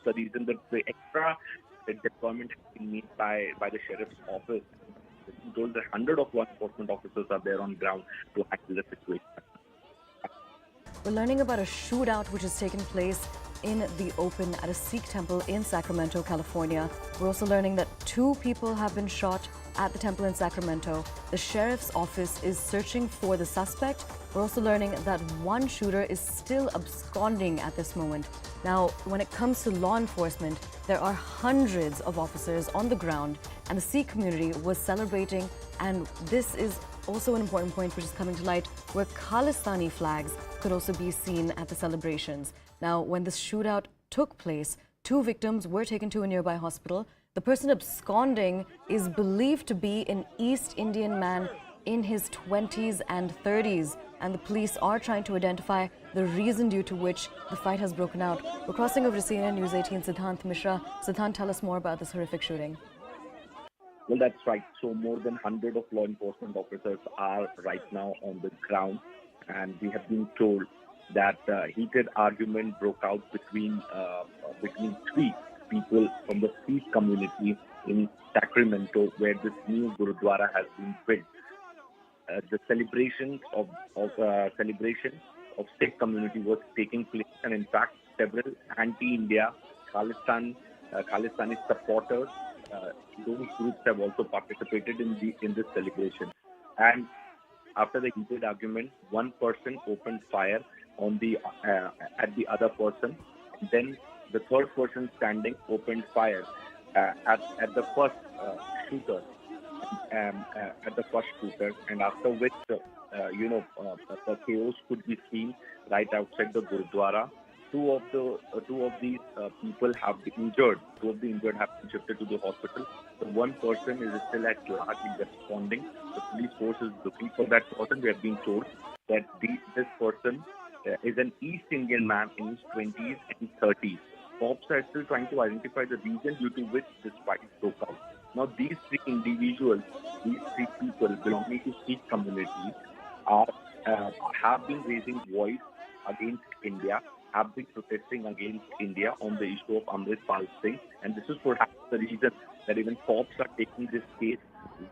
the reason that the extra deployment has been made by the sheriff's office. I'm told that 100 of law enforcement officers are there on ground to handle the situation. We're learning about a shootout which has taken place in the open at a Sikh temple in Sacramento, California. We're also learning that 2 people have been shot at the temple in Sacramento. The sheriff's office is searching for the suspect. We're also learning that one shooter is still absconding at this moment. Now, when it comes to law enforcement, there are hundreds of officers on the ground, and the Sikh community was celebrating, and this is also an important point which is coming to light, where Khalistani flags could also be seen at the celebrations. Now, when this shootout took place, 2 victims were taken to a nearby hospital. The person absconding is believed to be an East Indian man in his 20s and 30s, and the police are trying to identify the reason due to which the fight has broken out. We're crossing over to CNN News 18 Siddhant Mishra. Siddhant, tell us more about this horrific shooting. Well, that's right. So more than 100 of law enforcement officers are right now on the ground, and we have been told that heated argument broke out between 3 people from the Sikh community in Sacramento, where this new Gurudwara has been built. The celebration of Sikh community was taking place, and in fact, several anti-India Khalistani supporters, those groups have also participated in this celebration. And after the heated argument, one person opened fire on at the other person. Then the third person standing opened fire at the first shooter. And after which, the chaos could be seen right outside the Gurudwara. Two of these people have been injured. 2 of the injured have been shifted to the hospital. So one person is still at large in responding. The police force is looking for that person. We have been told that this person is an East Indian man in his 20s and 30s. Cops are still trying to identify the reason due to which this fight broke out. Now, these 3 individuals, these 3 people belonging to Sikh communities have been raising voice against India, have been protesting against India on the issue of Amritpal Singh, and this is perhaps the reason that even cops are taking this case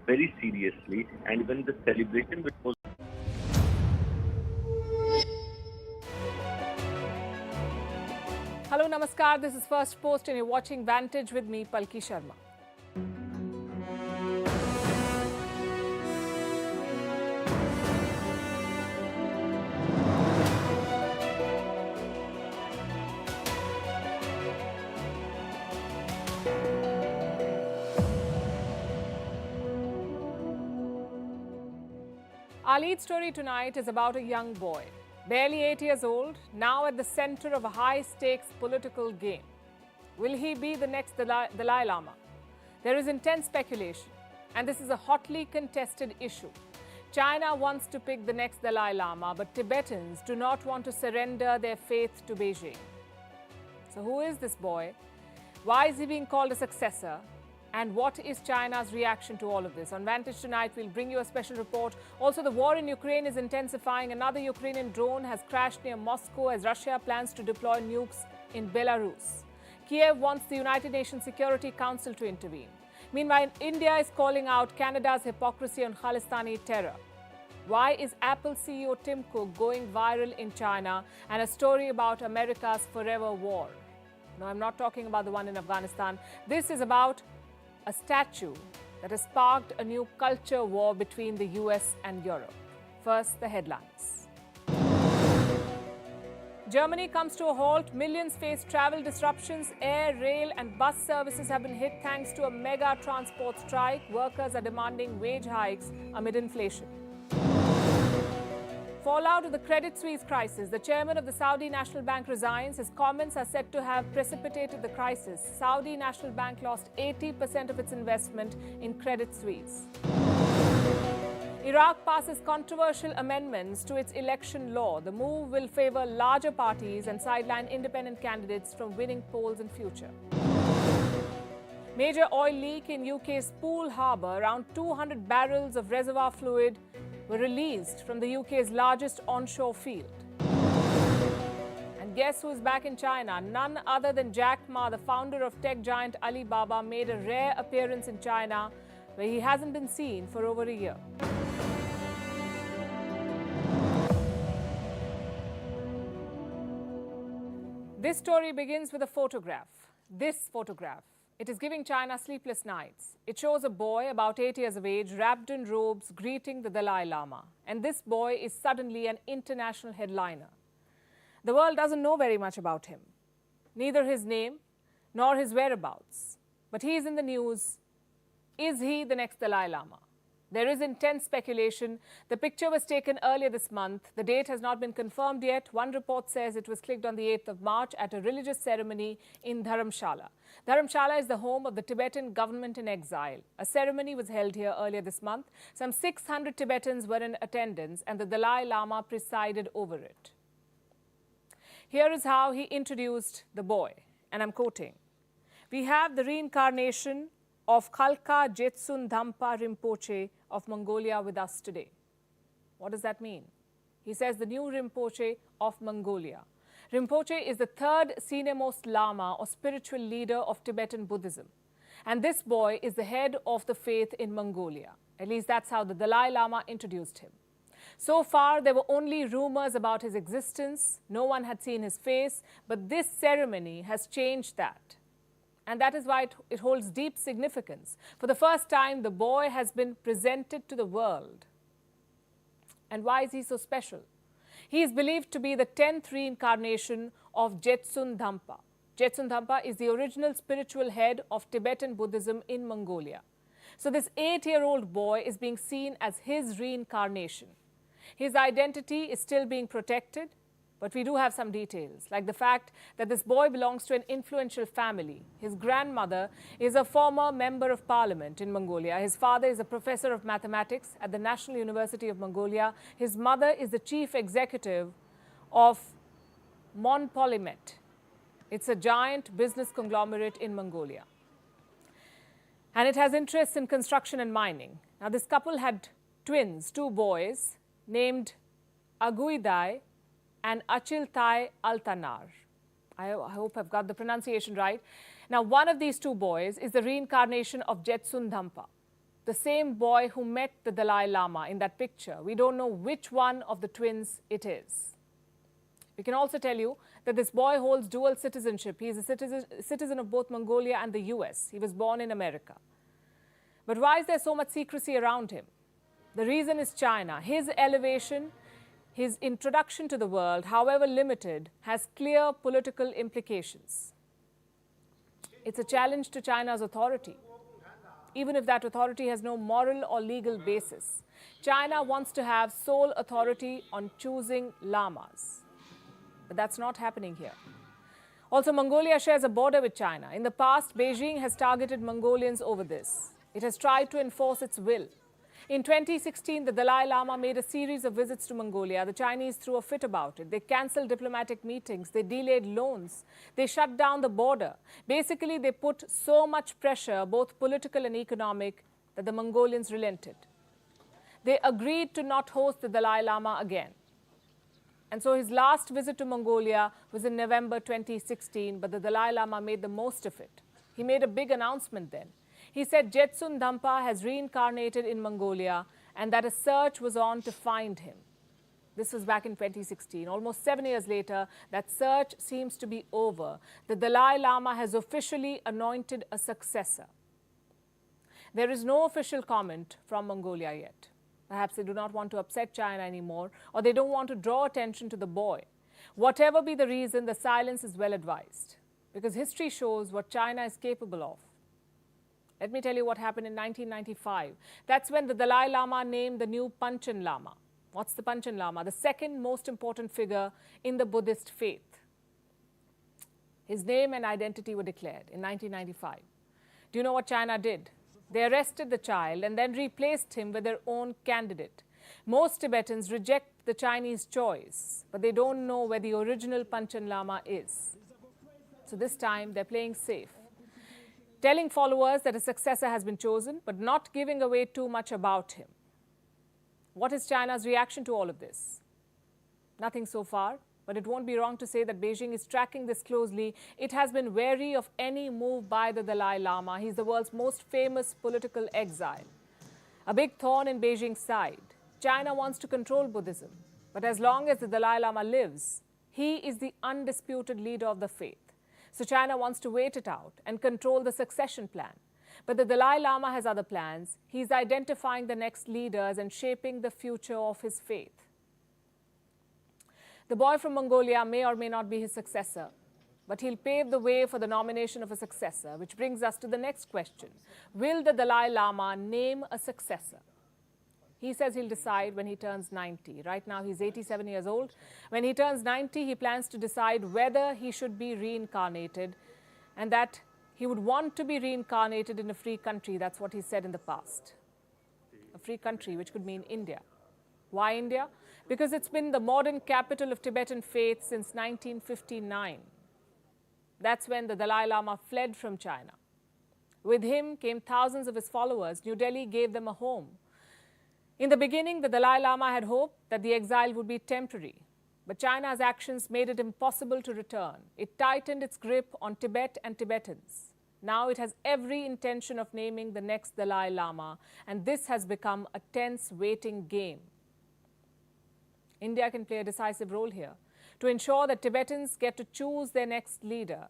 very seriously, and even the celebration which was. Hello, Namaskar. This is First Post, and you're watching Vantage with me, Palki Sharma. Our lead story tonight is about a young boy, barely 8 years old, now at the center of a high-stakes political game. Will he be the next Dalai Lama? There is intense speculation, and this is a hotly contested issue. China wants to pick the next Dalai Lama, but Tibetans do not want to surrender their faith to Beijing. So who is this boy? Why is he being called a successor? And what is China's reaction to all of this? On Vantage tonight, we'll bring you a special report. Also, the war in Ukraine is intensifying. Another Ukrainian drone has crashed near Moscow as Russia plans to deploy nukes in Belarus. Kiev wants the United Nations Security Council to intervene. Meanwhile, India is calling out Canada's hypocrisy on Khalistani terror. Why is Apple CEO Tim Cook going viral in China? And a story about America's forever war. No, I'm not talking about the one in Afghanistan. This is about a statue that has sparked a new culture war between the US and Europe. First, the headlines. Germany comes to a halt. Millions face travel disruptions. Air, rail and bus services have been hit thanks to a mega transport strike. Workers are demanding wage hikes amid inflation. Fallout of the Credit Suisse crisis. The chairman of the Saudi National Bank resigns. His comments are said to have precipitated the crisis. Saudi National Bank lost 80% of its investment in Credit Suisse. Iraq passes controversial amendments to its election law. The move will favor larger parties and sideline independent candidates from winning polls in future. Major oil leak in UK's Poole Harbour. Around 200 barrels of reservoir fluid were released from the UK's largest onshore field. And But guess who's back in China? None other than Jack Ma, the founder of tech giant Alibaba, made a rare appearance in China where he hasn't been seen for over a year. This story begins with a photograph. This photograph. It is giving China sleepless nights. It shows a boy about 8 years of age, wrapped in robes, greeting the Dalai Lama. And this boy is suddenly an international headliner. The world doesn't know very much about him, neither his name nor his whereabouts. But he is in the news. Is he the next Dalai Lama? There is intense speculation. The picture was taken earlier this month. The date has not been confirmed yet. One report says it was clicked on the 8th of March at a religious ceremony in Dharamshala. Dharamshala is the home of the Tibetan government in exile. A ceremony was held here earlier this month. Some 600 Tibetans were in attendance and the Dalai Lama presided over it. Here is how he introduced the boy, and I'm quoting. We have the reincarnation of Khalka Jetsun Dhampa Rinpoche of Mongolia with us today. What does that mean? He says the new Rinpoche of Mongolia. Rinpoche is the third senior-most Lama or spiritual leader of Tibetan Buddhism. And this boy is the head of the faith in Mongolia. At least that's how the Dalai Lama introduced him. So far, there were only rumors about his existence. No one had seen his face, but this ceremony has changed that. And that is why it holds deep significance. For the first time, the boy has been presented to the world. And why is he so special? He is believed to be the 10th reincarnation of Jetsun Dhampa. Jetsun Dhampa is the original spiritual head of Tibetan Buddhism in Mongolia. So this 8-year-old boy is being seen as his reincarnation. His identity is still being protected. But we do have some details, like the fact that this boy belongs to an influential family. His grandmother is a former member of parliament in Mongolia. His father is a professor of mathematics at the National University of Mongolia. His mother is the chief executive of Monpolymet. It's a giant business conglomerate in Mongolia. And it has interests in construction and mining. Now, this couple had twins, 2 boys, named Aguidai and Achiltai Altanar. I hope I've got the pronunciation right. Now, one of these 2 boys is the reincarnation of Jetsun Dhampa, the same boy who met the Dalai Lama in that picture. We don't know which one of the twins it is. We can also tell you that this boy holds dual citizenship. He is a citizen of both Mongolia and the US. He was born in America. But why is there so much secrecy around him? The reason is China. His elevation, his introduction to the world, however limited, has clear political implications. It's a challenge to China's authority, even if that authority has no moral or legal basis. China wants to have sole authority on choosing lamas. But that's not happening here. Also, Mongolia shares a border with China. In the past, Beijing has targeted Mongolians over this. It has tried to enforce its will. In 2016, the Dalai Lama made a series of visits to Mongolia. The Chinese threw a fit about it. They cancelled diplomatic meetings. They delayed loans. They shut down the border. Basically, they put so much pressure, both political and economic, that the Mongolians relented. They agreed to not host the Dalai Lama again. And so his last visit to Mongolia was in November 2016, but the Dalai Lama made the most of it. He made a big announcement then. He said Jetsun Dhampa has reincarnated in Mongolia and that a search was on to find him. This was back in 2016. Almost 7 years later, that search seems to be over. The Dalai Lama has officially anointed a successor. There is no official comment from Mongolia yet. Perhaps they do not want to upset China anymore, or they don't want to draw attention to the boy. Whatever be the reason, the silence is well advised, because history shows what China is capable of. Let me tell you what happened in 1995. That's when the Dalai Lama named the new Panchen Lama. What's the Panchen Lama? The second most important figure in the Buddhist faith. His name and identity were declared in 1995. Do you know what China did? They arrested the child and then replaced him with their own candidate. Most Tibetans reject the Chinese choice, but they don't know where the original Panchen Lama is. So this time, they're playing safe, telling followers that a successor has been chosen, but not giving away too much about him. What is China's reaction to all of this? Nothing so far. But it won't be wrong to say that Beijing is tracking this closely. It has been wary of any move by the Dalai Lama. He's the world's most famous political exile. A big thorn in Beijing's side. China wants to control Buddhism. But as long as the Dalai Lama lives, he is the undisputed leader of the faith. So China wants to wait it out and control the succession plan. But the Dalai Lama has other plans. He's identifying the next leaders and shaping the future of his faith. The boy from Mongolia may or may not be his successor, but he'll pave the way for the nomination of a successor, which brings us to the next question. Will the Dalai Lama name a successor? He says he'll decide when he turns 90. Right now, he's 87 years old. When he turns 90, he plans to decide whether he should be reincarnated, and that he would want to be reincarnated in a free country. That's what he said in the past. A free country, which could mean India. Why India? Because it's been the modern capital of Tibetan faith since 1959. That's when the Dalai Lama fled from China. With him came thousands of his followers. New Delhi gave them a home. In the beginning, the Dalai Lama had hoped that the exile would be temporary. But China's actions made it impossible to return. It tightened its grip on Tibet and Tibetans. Now it has every intention of naming the next Dalai Lama, and this has become a tense waiting game. India can play a decisive role here to ensure that Tibetans get to choose their next leader.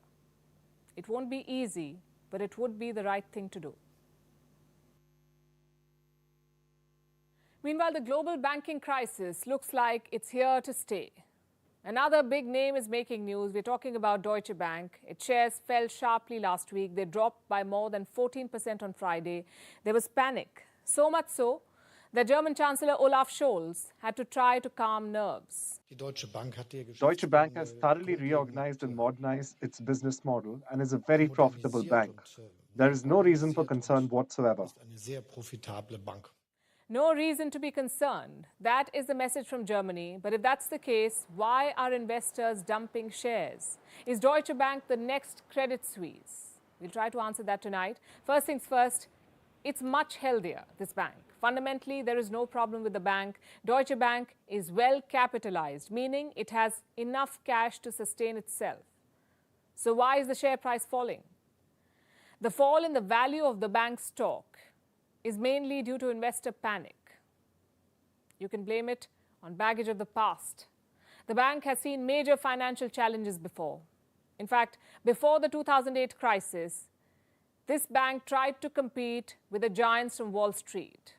It won't be easy, but it would be the right thing to do. Meanwhile, the global banking crisis looks like it's here to stay. Another big name is making news. We're talking about Deutsche Bank. Its shares fell sharply last week. They dropped by more than 14% on Friday. There was panic, so much so that German Chancellor Olaf Scholz had to try to calm nerves. Deutsche Bank has thoroughly reorganized and modernized its business model and is a very profitable bank. There is no reason for concern whatsoever. No reason to be concerned. That is the message from Germany. But if that's the case, why are investors dumping shares? Is Deutsche Bank the next Credit Suisse? We'll try to answer that tonight. First things first, it's much healthier, this bank. Fundamentally, there is no problem with the bank. Deutsche Bank is well capitalized, meaning it has enough cash to sustain itself. So why is the share price falling? The fall in the value of the bank's stock is mainly due to investor panic. You can blame it on baggage of the past. The bank has seen major financial challenges before. In fact, before the 2008 crisis, this bank tried to compete with the giants from Wall Street.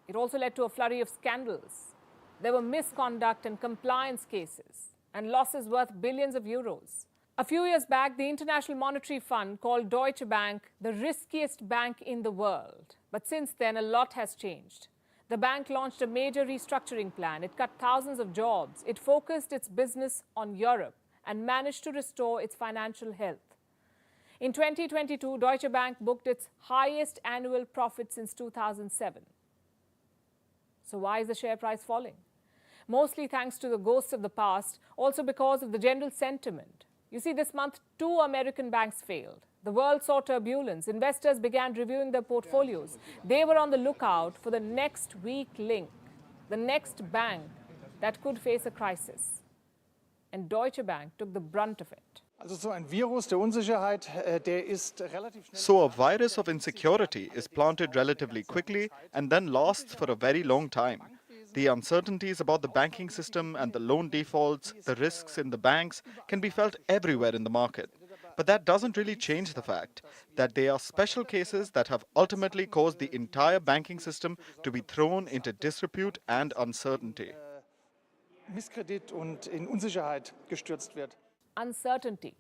It also led to a flurry of scandals. There were misconduct and compliance cases and losses worth billions of euros. A few years back, the International Monetary Fund called Deutsche Bank the riskiest bank in the world. But since then, a lot has changed. The bank launched a major restructuring plan. It cut thousands of jobs. It focused its business on Europe and managed to restore its financial health. In 2022, Deutsche Bank booked its highest annual profit since 2007. So why is the share price falling? Mostly thanks to the ghosts of the past, also because of the general sentiment. You see, this month, 2 American banks failed. The world saw turbulence. Investors began reviewing their portfolios. They were on the lookout for the next weak link, the next bank that could face a crisis. And Deutsche Bank took the brunt of it. So a virus of insecurity is planted relatively quickly and then lasts for a very long time. The uncertainties about the banking system and the loan defaults, the risks in the banks can be felt everywhere in the market. But that doesn't really change the fact that they are special cases that have ultimately caused the entire banking system to be thrown into disrepute and uncertainty. Uncertainty.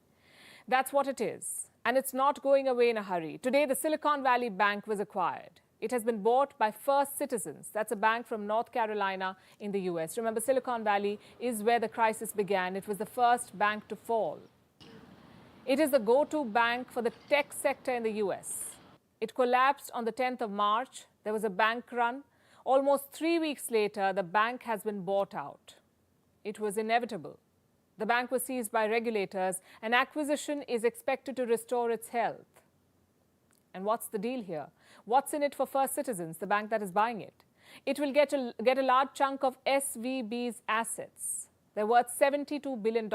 That's what it is. And it's not going away in a hurry. Today, the Silicon Valley Bank was acquired. It has been bought by First Citizens. That's a bank from North Carolina in the US. Remember, Silicon Valley is where the crisis began. It was the first bank to fall. It is the go-to bank for the tech sector in the US. It collapsed on the 10th of March. There was a bank run. Almost 3 weeks later, the bank has been bought out. It was inevitable. The bank was seized by regulators. An acquisition is expected to restore its health. And what's the deal here? What's in it for First Citizens, the bank that is buying it? It will get a large chunk of SVB's assets. They're worth $72 billion.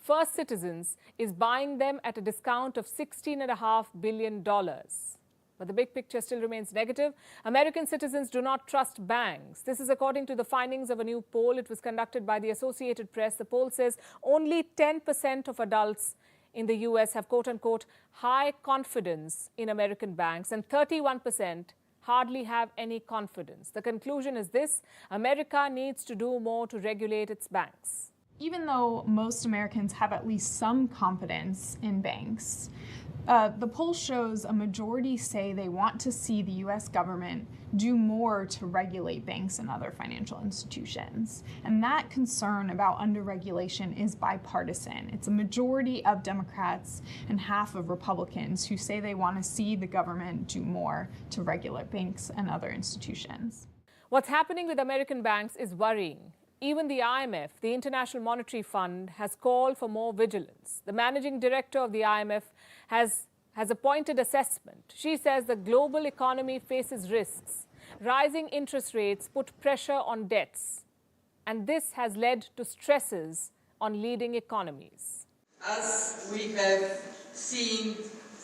First Citizens is buying them at a discount of $16.5 billion. But the big picture still remains negative. American citizens do not trust banks. This is according to the findings of a new poll. It was conducted by the Associated Press. The poll says only 10% of adults in the U.S. have quote-unquote high confidence in American banks, and 31% hardly have any confidence. The conclusion is this: America needs to do more to regulate its banks. Even though most Americans have at least some confidence in banks, the poll shows a majority say they want to see the U.S. government do more to regulate banks and other financial institutions. And that concern about underregulation is bipartisan. It's a majority of Democrats and half of Republicans who say they want to see the government do more to regulate banks and other institutions. What's happening with American banks is worrying. Even the IMF, the International Monetary Fund, has called for more vigilance. The managing director of the IMF has appointed assessment. She says the global economy faces risks. Rising interest rates put pressure on debts, and this has led to stresses on leading economies. As we have seen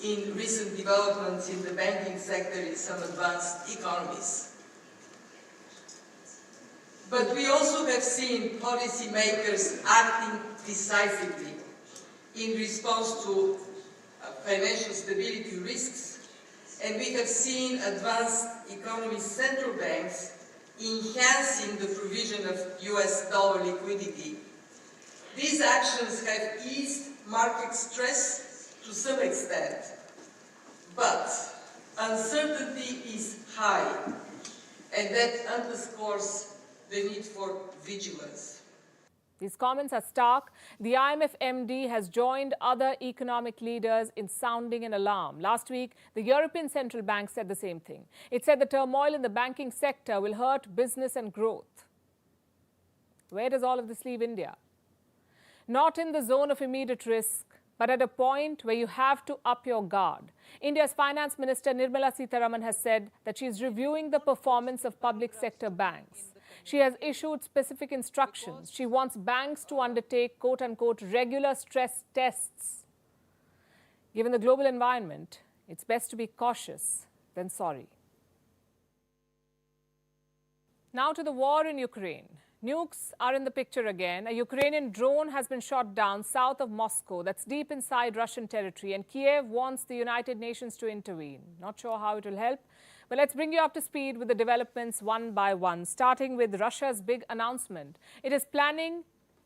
in recent developments in the banking sector in some advanced economies. But we also have seen policymakers acting decisively in response to financial stability risks, and we have seen advanced economy central banks enhancing the provision of US dollar liquidity. These actions have eased market stress to some extent, but uncertainty is high, and that underscores the need for vigilance. These comments are stark. The IMF MD has joined other economic leaders in sounding an alarm. Last week, the European Central Bank said the same thing. It said the turmoil in the banking sector will hurt business and growth. Where does all of this leave India? Not in the zone of immediate risk, but at a point where you have to up your guard. India's Finance Minister Nirmala Sitharaman has said that she is reviewing the performance of public sector banks. She has issued specific instructions. She wants banks to undertake quote-unquote regular stress tests. Given the global environment, it's best to be cautious than sorry. Now to the war in Ukraine. Nukes are in the picture again. A Ukrainian drone has been shot down south of Moscow. That's deep inside Russian territory, and Kiev wants the United Nations to intervene. Not sure how it will help, but let's bring you up to speed with the developments one by one, starting with Russia's big announcement. It is planning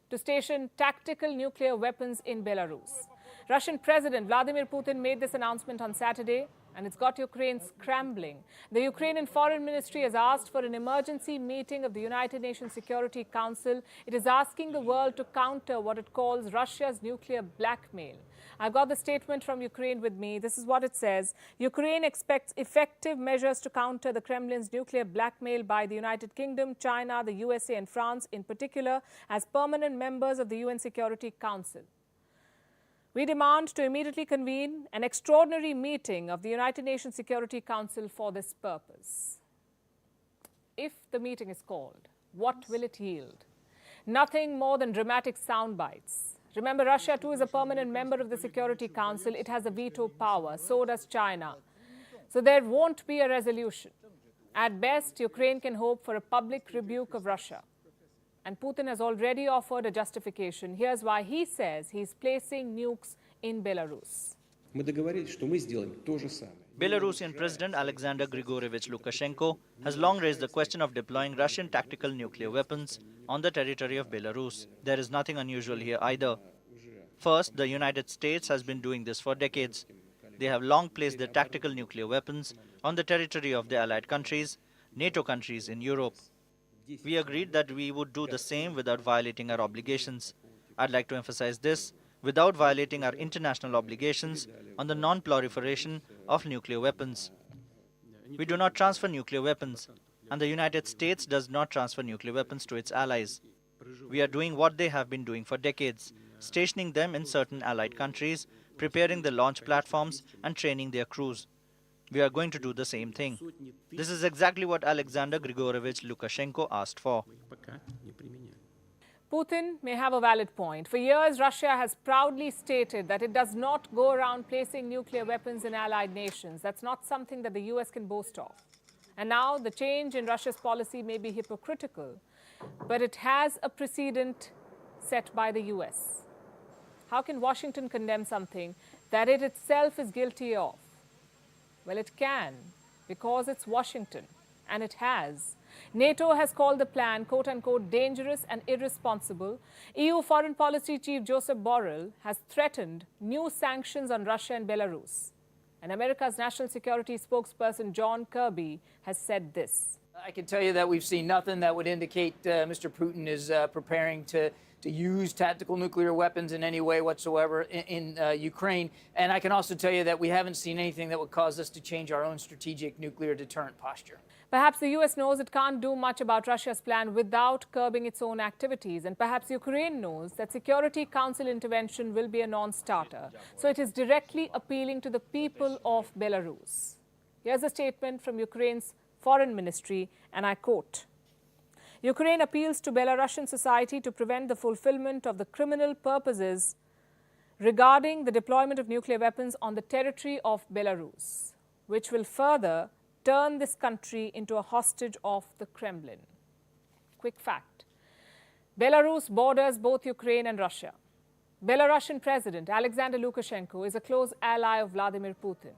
to station tactical nuclear weapons in Belarus. Russian President Vladimir Putin made this announcement on Saturday, and it's got Ukraine scrambling. The Ukrainian Foreign Ministry has asked for an emergency meeting of the United Nations Security Council. It is asking the world to counter what it calls Russia's nuclear blackmail. I've got the statement from Ukraine with me. This is what it says. Ukraine expects effective measures to counter the Kremlin's nuclear blackmail by the United Kingdom, China, the USA and France in particular as permanent members of the UN Security Council. We demand to immediately convene an extraordinary meeting of the United Nations Security Council for this purpose. If the meeting is called, what will it yield? Nothing more than dramatic sound bites. Remember, Russia too is a permanent member of the Security Council. It has a veto power. So does China. So there won't be a resolution. At best, Ukraine can hope for a public rebuke of Russia. And Putin has already offered a justification. Here's why he says he's placing nukes in Belarus. Belarusian President Alexander Grigorievich Lukashenko has long raised the question of deploying Russian tactical nuclear weapons on the territory of Belarus. There is nothing unusual here either. First, the United States has been doing this for decades. They have long placed their tactical nuclear weapons on the territory of the allied countries, NATO countries in Europe. We agreed that we would do the same without violating our obligations. I'd like to emphasize this, without violating our international obligations on the non-proliferation of nuclear weapons. We do not transfer nuclear weapons, and the United States does not transfer nuclear weapons to its allies. We are doing what they have been doing for decades, stationing them in certain allied countries, preparing the launch platforms and training their crews. We are going to do the same thing. This is exactly what Alexander Grigorievich Lukashenko asked for. Putin may have a valid point. For years, Russia has proudly stated that it does not go around placing nuclear weapons in allied nations. That's not something that the US can boast of. And now the change in Russia's policy may be hypocritical, but it has a precedent set by the US. How can Washington condemn something that it itself is guilty of? Well, it can, because it's Washington, and it has. NATO has called the plan, quote-unquote, dangerous and irresponsible. EU Foreign Policy Chief Joseph Borrell has threatened new sanctions on Russia and Belarus. And America's national security spokesperson John Kirby has said this. I can tell you that we've seen nothing that would indicate Mr. Putin is preparing to use tactical nuclear weapons in any way whatsoever in Ukraine. And I can also tell you that we haven't seen anything that would cause us to change our own strategic nuclear deterrent posture. Perhaps the US knows it can't do much about Russia's plan without curbing its own activities. And perhaps Ukraine knows that Security Council intervention will be a non-starter. So it is directly appealing to the people of Belarus. Here's a statement from Ukraine's Foreign Ministry, and I quote, Ukraine appeals to Belarusian society to prevent the fulfillment of the criminal purposes regarding the deployment of nuclear weapons on the territory of Belarus, which will further turn this country into a hostage of the Kremlin. Quick fact. Belarus borders both Ukraine and Russia. Belarusian President Alexander Lukashenko is a close ally of Vladimir Putin.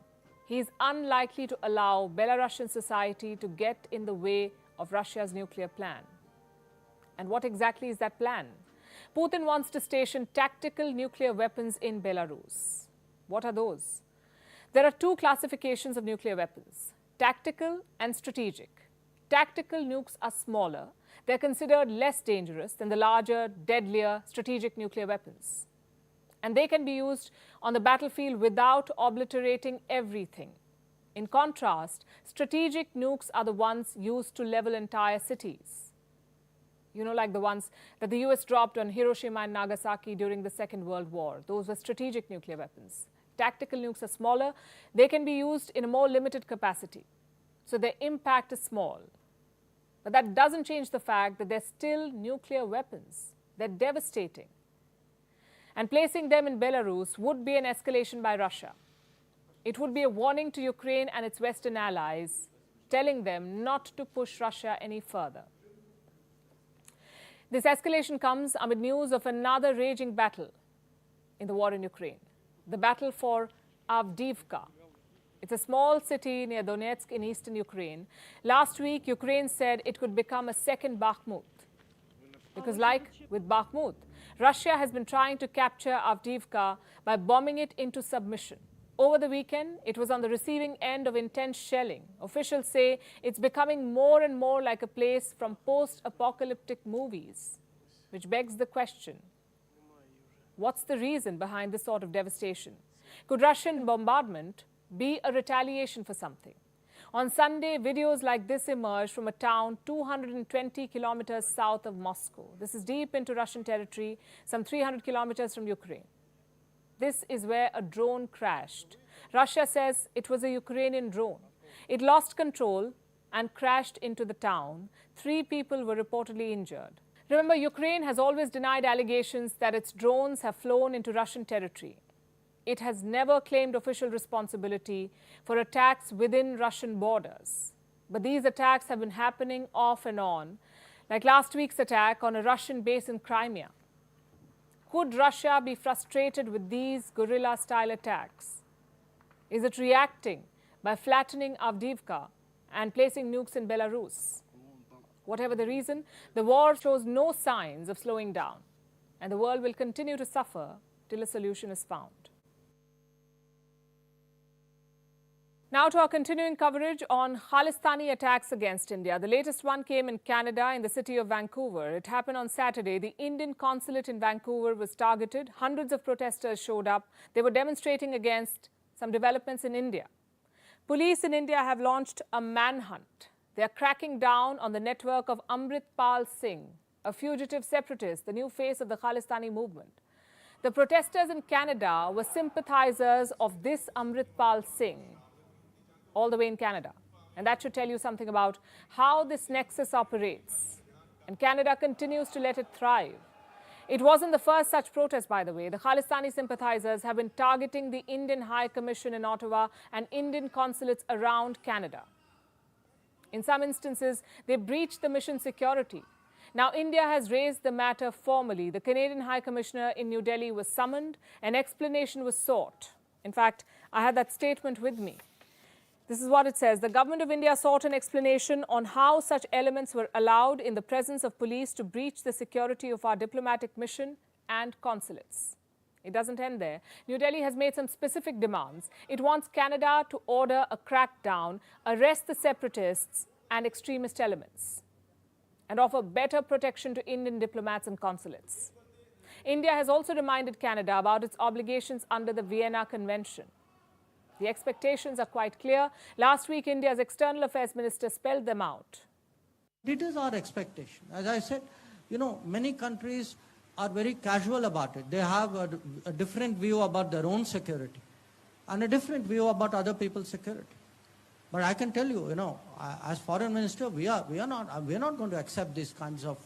He is unlikely to allow Belarusian society to get in the way of Russia's nuclear plan. And what exactly is that plan? Putin wants to station tactical nuclear weapons in Belarus. What are those? There are two classifications of nuclear weapons, tactical and strategic. Tactical nukes are smaller. They're considered less dangerous than the larger, deadlier strategic nuclear weapons. And they can be used on the battlefield without obliterating everything. In contrast, strategic nukes are the ones used to level entire cities. You know, like the ones that the US dropped on Hiroshima and Nagasaki during the Second World War. Those were strategic nuclear weapons. Tactical nukes are smaller. They can be used in a more limited capacity. So their impact is small. But that doesn't change the fact that they're still nuclear weapons. They're devastating. And placing them in Belarus would be an escalation by Russia. It would be a warning to Ukraine and its Western allies, telling them not to push Russia any further. This escalation comes amid news of another raging battle in the war in Ukraine, the battle for Avdiivka. It's a small city near Donetsk in eastern Ukraine. Last week, Ukraine said it could become a second Bakhmut. Because like with Bakhmut, Russia has been trying to capture Avdiivka by bombing it into submission. Over the weekend, it was on the receiving end of intense shelling. Officials say it's becoming more and more like a place from post-apocalyptic movies, which begs the question, what's the reason behind this sort of devastation? Could Russian bombardment be a retaliation for something? On Sunday, videos like this emerged from a town 220 kilometers south of Moscow. This is deep into Russian territory, some 300 kilometers from Ukraine. This is where a drone crashed. Russia says it was a Ukrainian drone. It lost control and crashed into the town. 3 people were reportedly injured. Remember, Ukraine has always denied allegations that its drones have flown into Russian territory. It has never claimed official responsibility for attacks within Russian borders. But these attacks have been happening off and on, like last week's attack on a Russian base in Crimea. Could Russia be frustrated with these guerrilla-style attacks? Is it reacting by flattening Avdiivka and placing nukes in Belarus? Whatever the reason, the war shows no signs of slowing down, and the world will continue to suffer till a solution is found. Now to our continuing coverage on Khalistani attacks against India. The latest one came in Canada, in the city of Vancouver. It happened on Saturday. The Indian consulate in Vancouver was targeted. Hundreds of protesters showed up. They were demonstrating against some developments in India. Police in India have launched a manhunt. They are cracking down on the network of Amritpal Singh, a fugitive separatist, the new face of the Khalistani movement. The protesters in Canada were sympathizers of this Amritpal Singh, all the way in Canada. And that should tell you something about how this nexus operates. And Canada continues to let it thrive. It wasn't the first such protest, by the way. The Khalistani sympathizers have been targeting the Indian High Commission in Ottawa and Indian consulates around Canada. In some instances, they breached the mission security. Now, India has raised the matter formally. The Canadian High Commissioner in New Delhi was summoned. An explanation was sought. In fact, I had that statement with me. This is what it says. The government of India sought an explanation on how such elements were allowed in the presence of police to breach the security of our diplomatic mission and consulates. It doesn't end there. New Delhi has made some specific demands. It wants Canada to order a crackdown, arrest the separatists and extremist elements, and offer better protection to Indian diplomats and consulates. India has also reminded Canada about its obligations under the Vienna Convention. The expectations are quite clear. Last week, India's External Affairs Minister spelled them out. It is our expectation. As I said, many countries are very casual about it. They have a different view about their own security and a different view about other people's security. But I can tell you, as Foreign Minister, we are not going to accept these kinds of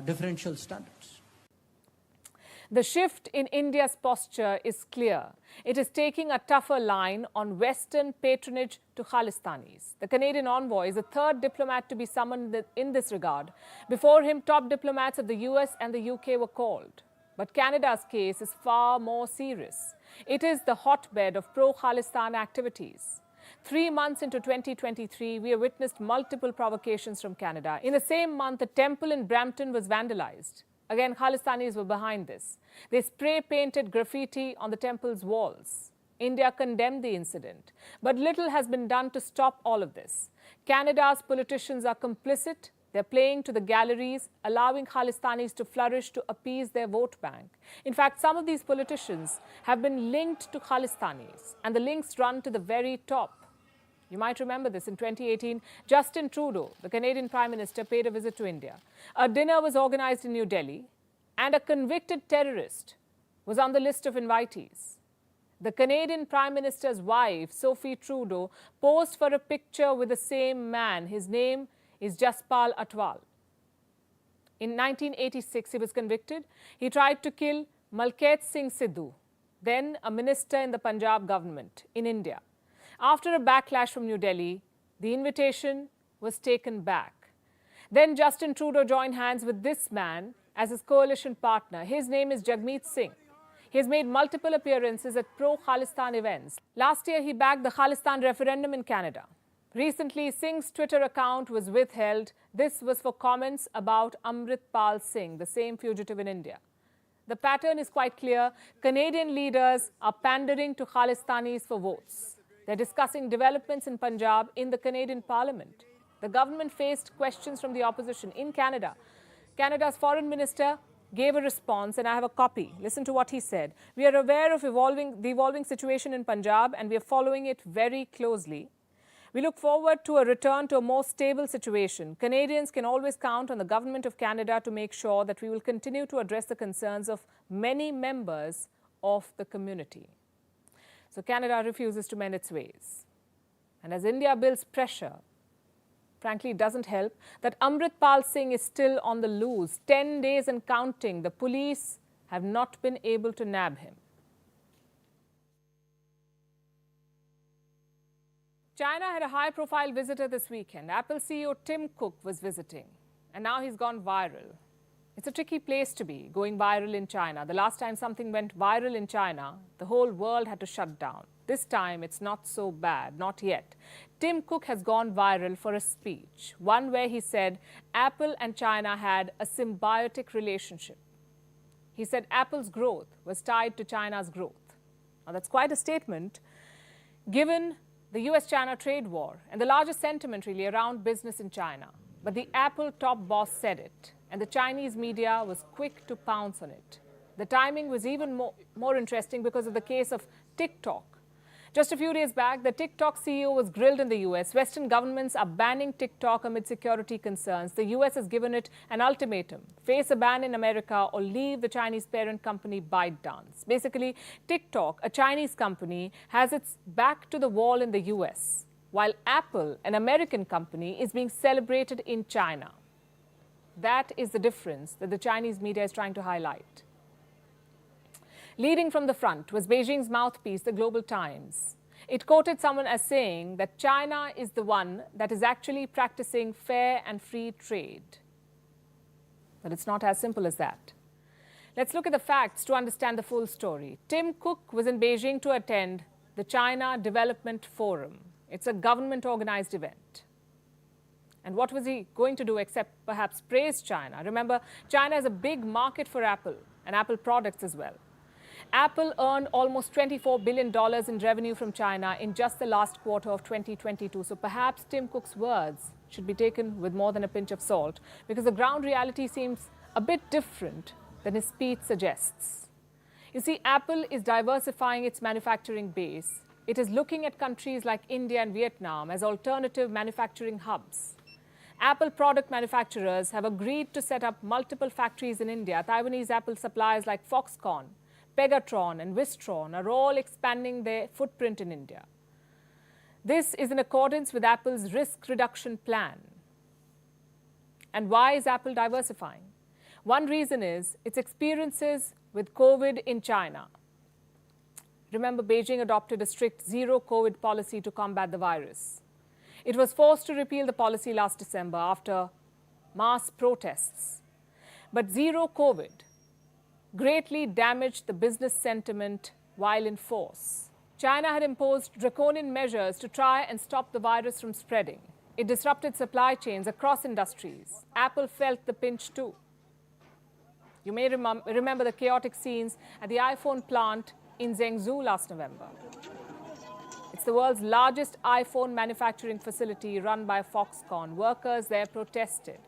differential standards. The shift in India's posture is clear. It is taking a tougher line on Western patronage to Khalistanis. The Canadian envoy is the third diplomat to be summoned in this regard. Before him, top diplomats of the US and the UK were called. But Canada's case is far more serious. It is the hotbed of pro-Khalistan activities. 3 months into 2023, we have witnessed multiple provocations from Canada. In the same month, a temple in Brampton was vandalized. Again, Khalistanis were behind this. They spray-painted graffiti on the temple's walls. India condemned the incident. But little has been done to stop all of this. Canada's politicians are complicit. They're playing to the galleries, allowing Khalistanis to flourish to appease their vote bank. In fact, some of these politicians have been linked to Khalistanis, and the links run to the very top. You might remember this. In 2018, Justin Trudeau, the Canadian Prime Minister, paid a visit to India. A dinner was organized in New Delhi, and a convicted terrorist was on the list of invitees. The Canadian Prime Minister's wife, Sophie Trudeau, posed for a picture with the same man. His name is Jaspal Atwal. In 1986, he was convicted. He tried to kill Malket Singh Sidhu, then a minister in the Punjab government in India. After a backlash from New Delhi, the invitation was taken back. Then Justin Trudeau joined hands with this man as his coalition partner. His name is Jagmeet Singh. He has made multiple appearances at pro-Khalistan events. Last year, he backed the Khalistan referendum in Canada. Recently, Singh's Twitter account was withheld. This was for comments about Amritpal Singh, the same fugitive in India. The pattern is quite clear. Canadian leaders are pandering to Khalistanis for votes. They're discussing developments in Punjab in the Canadian Parliament. The government faced questions from the opposition in Canada. Canada's foreign minister gave a response, and I have a copy. Listen to what he said. We are aware of the evolving situation in Punjab, and we are following it very closely. We look forward to a return to a more stable situation. Canadians can always count on the Government of Canada to make sure that we will continue to address the concerns of many members of the community. So Canada refuses to mend its ways. And as India builds pressure, frankly, it doesn't help that Amritpal Singh is still on the loose. 10 days and counting, the police have not been able to nab him. China had a high-profile visitor this weekend. Apple CEO Tim Cook was visiting, and now he's gone viral. It's a tricky place to be, going viral in China. The last time something went viral in China, the whole world had to shut down. This time, it's not so bad, not yet. Tim Cook has gone viral for a speech, one where he said Apple and China had a symbiotic relationship. He said Apple's growth was tied to China's growth. Now, that's quite a statement, given the US-China trade war and the largest sentiment really around business in China. But the Apple top boss said it, and the Chinese media was quick to pounce on it. The timing was even more interesting because of the case of TikTok. Just a few days back, the TikTok CEO was grilled in the US. Western governments are banning TikTok amid security concerns. The US has given it an ultimatum: face a ban in America or leave the Chinese parent company ByteDance. Basically, TikTok, a Chinese company, has its back to the wall in the US, while Apple, an American company, is being celebrated in China. That is the difference that the Chinese media is trying to highlight. Leading from the front was Beijing's mouthpiece, the Global Times. It quoted someone as saying that China is the one that is actually practicing fair and free trade. But it's not as simple as that. Let's look at the facts to understand the full story. Tim Cook was in Beijing to attend the China Development Forum. It's a government-organized event. And what was he going to do except perhaps praise China? Remember, China is a big market for Apple and Apple products as well. Apple earned almost $24 billion in revenue from China in just the last quarter of 2022. So perhaps Tim Cook's words should be taken with more than a pinch of salt, because the ground reality seems a bit different than his speech suggests. You see, Apple is diversifying its manufacturing base. It is looking at countries like India and Vietnam as alternative manufacturing hubs. Apple product manufacturers have agreed to set up multiple factories in India. Taiwanese Apple suppliers like Foxconn, Pegatron and Wistron are all expanding their footprint in India. This is in accordance with Apple's risk reduction plan. And why is Apple diversifying? One reason is its experiences with COVID in China. Remember, Beijing adopted a strict zero-COVID policy to combat the virus. It was forced to repeal the policy last December after mass protests. But zero COVID greatly damaged the business sentiment while in force. China had imposed draconian measures to try and stop the virus from spreading. It disrupted supply chains across industries. Apple felt the pinch too. You may remember the chaotic scenes at the iPhone plant in Zhengzhou last November. It's the world's largest iPhone manufacturing facility run by Foxconn. Workers there protested,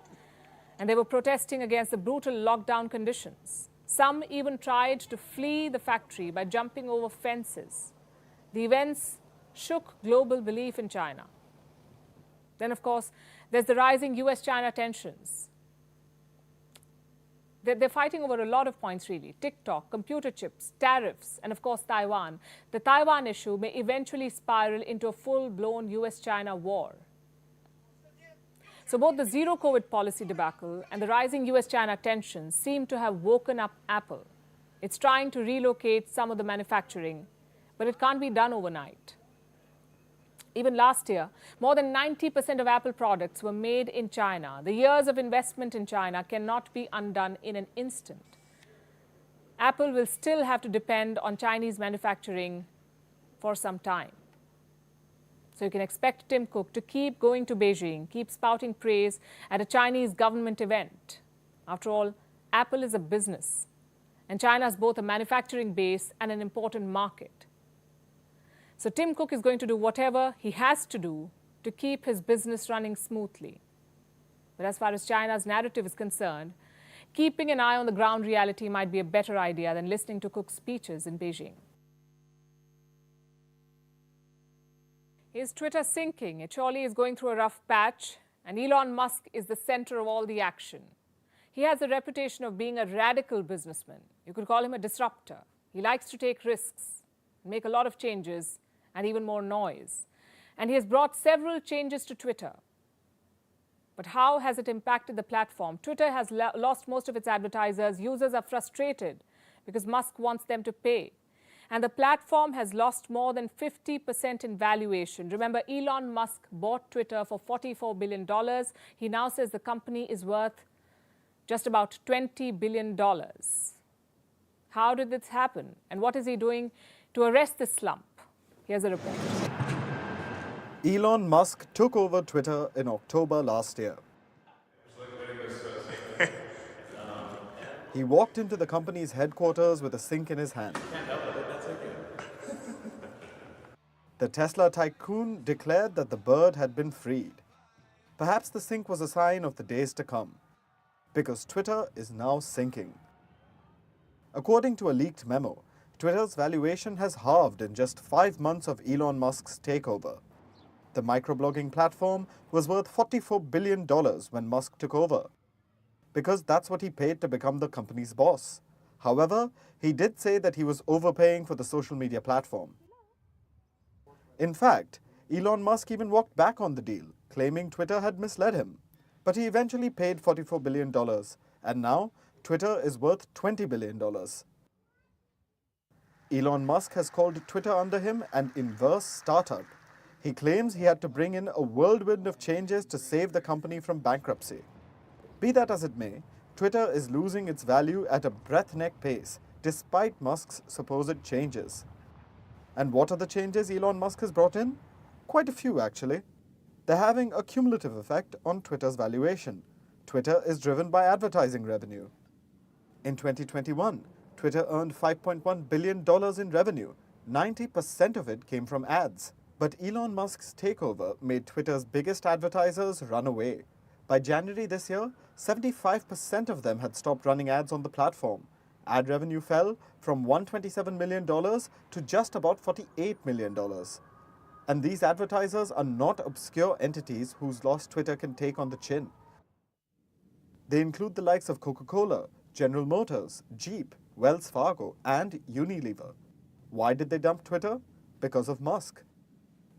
and they were protesting against the brutal lockdown conditions. Some even tried to flee the factory by jumping over fences. The events shook global belief in China. Then, of course, there's the rising US-China tensions. They're fighting over a lot of points, really. TikTok, computer chips, tariffs, and of course, Taiwan. The Taiwan issue may eventually spiral into a full-blown US-China war. So both the zero-COVID policy debacle and the rising US-China tensions seem to have woken up Apple. It's trying to relocate some of the manufacturing, but it can't be done overnight. Even last year, more than 90% of Apple products were made in China. The years of investment in China cannot be undone in an instant. Apple will still have to depend on Chinese manufacturing for some time. So you can expect Tim Cook to keep going to Beijing, keep spouting praise at a Chinese government event. After all, Apple is a business, and China is both a manufacturing base and an important market. So Tim Cook is going to do whatever he has to do to keep his business running smoothly. But as far as China's narrative is concerned, keeping an eye on the ground reality might be a better idea than listening to Cook's speeches in Beijing. Is Twitter sinking? It surely is going through a rough patch, and Elon Musk is the center of all the action. He has a reputation of being a radical businessman. You could call him a disruptor. He likes to take risks, make a lot of changes, and even more noise. And he has brought several changes to Twitter. But how has it impacted the platform? Twitter has lost most of its advertisers. Users are frustrated because Musk wants them to pay. And the platform has lost more than 50% in valuation. Remember, Elon Musk bought Twitter for $44 billion. He now says the company is worth just about $20 billion. How did this happen? And what is he doing to arrest this slump? Here's a report. Elon Musk took over Twitter in October last year. He walked into the company's headquarters with a sink in his hand. The Tesla tycoon declared that the bird had been freed. Perhaps the sink was a sign of the days to come, because Twitter is now sinking. According to a leaked memo, Twitter's valuation has halved in just 5 months of Elon Musk's takeover. The microblogging platform was worth $44 billion when Musk took over, because that's what he paid to become the company's boss. However, he did say that he was overpaying for the social media platform. In fact, Elon Musk even walked back on the deal, claiming Twitter had misled him. But he eventually paid $44 billion, and now Twitter is worth $20 billion. Elon Musk has called Twitter under him an inverse startup. He claims he had to bring in a whirlwind of changes to save the company from bankruptcy. Be that as it may, Twitter is losing its value at a breathtaking pace, despite Musk's supposed changes. And what are the changes Elon Musk has brought in? Quite a few, actually. They're having a cumulative effect on Twitter's valuation. Twitter is driven by advertising revenue. In 2021, Twitter earned $5.1 billion in revenue. 90% of it came from ads. But Elon Musk's takeover made Twitter's biggest advertisers run away. By January this year, 75% of them had stopped running ads on the platform. Ad revenue fell from $127 million to just about $48 million. And these advertisers are not obscure entities whose loss Twitter can take on the chin. They include the likes of Coca-Cola, General Motors, Jeep, Wells Fargo, and Unilever. Why did they dump Twitter? Because of Musk.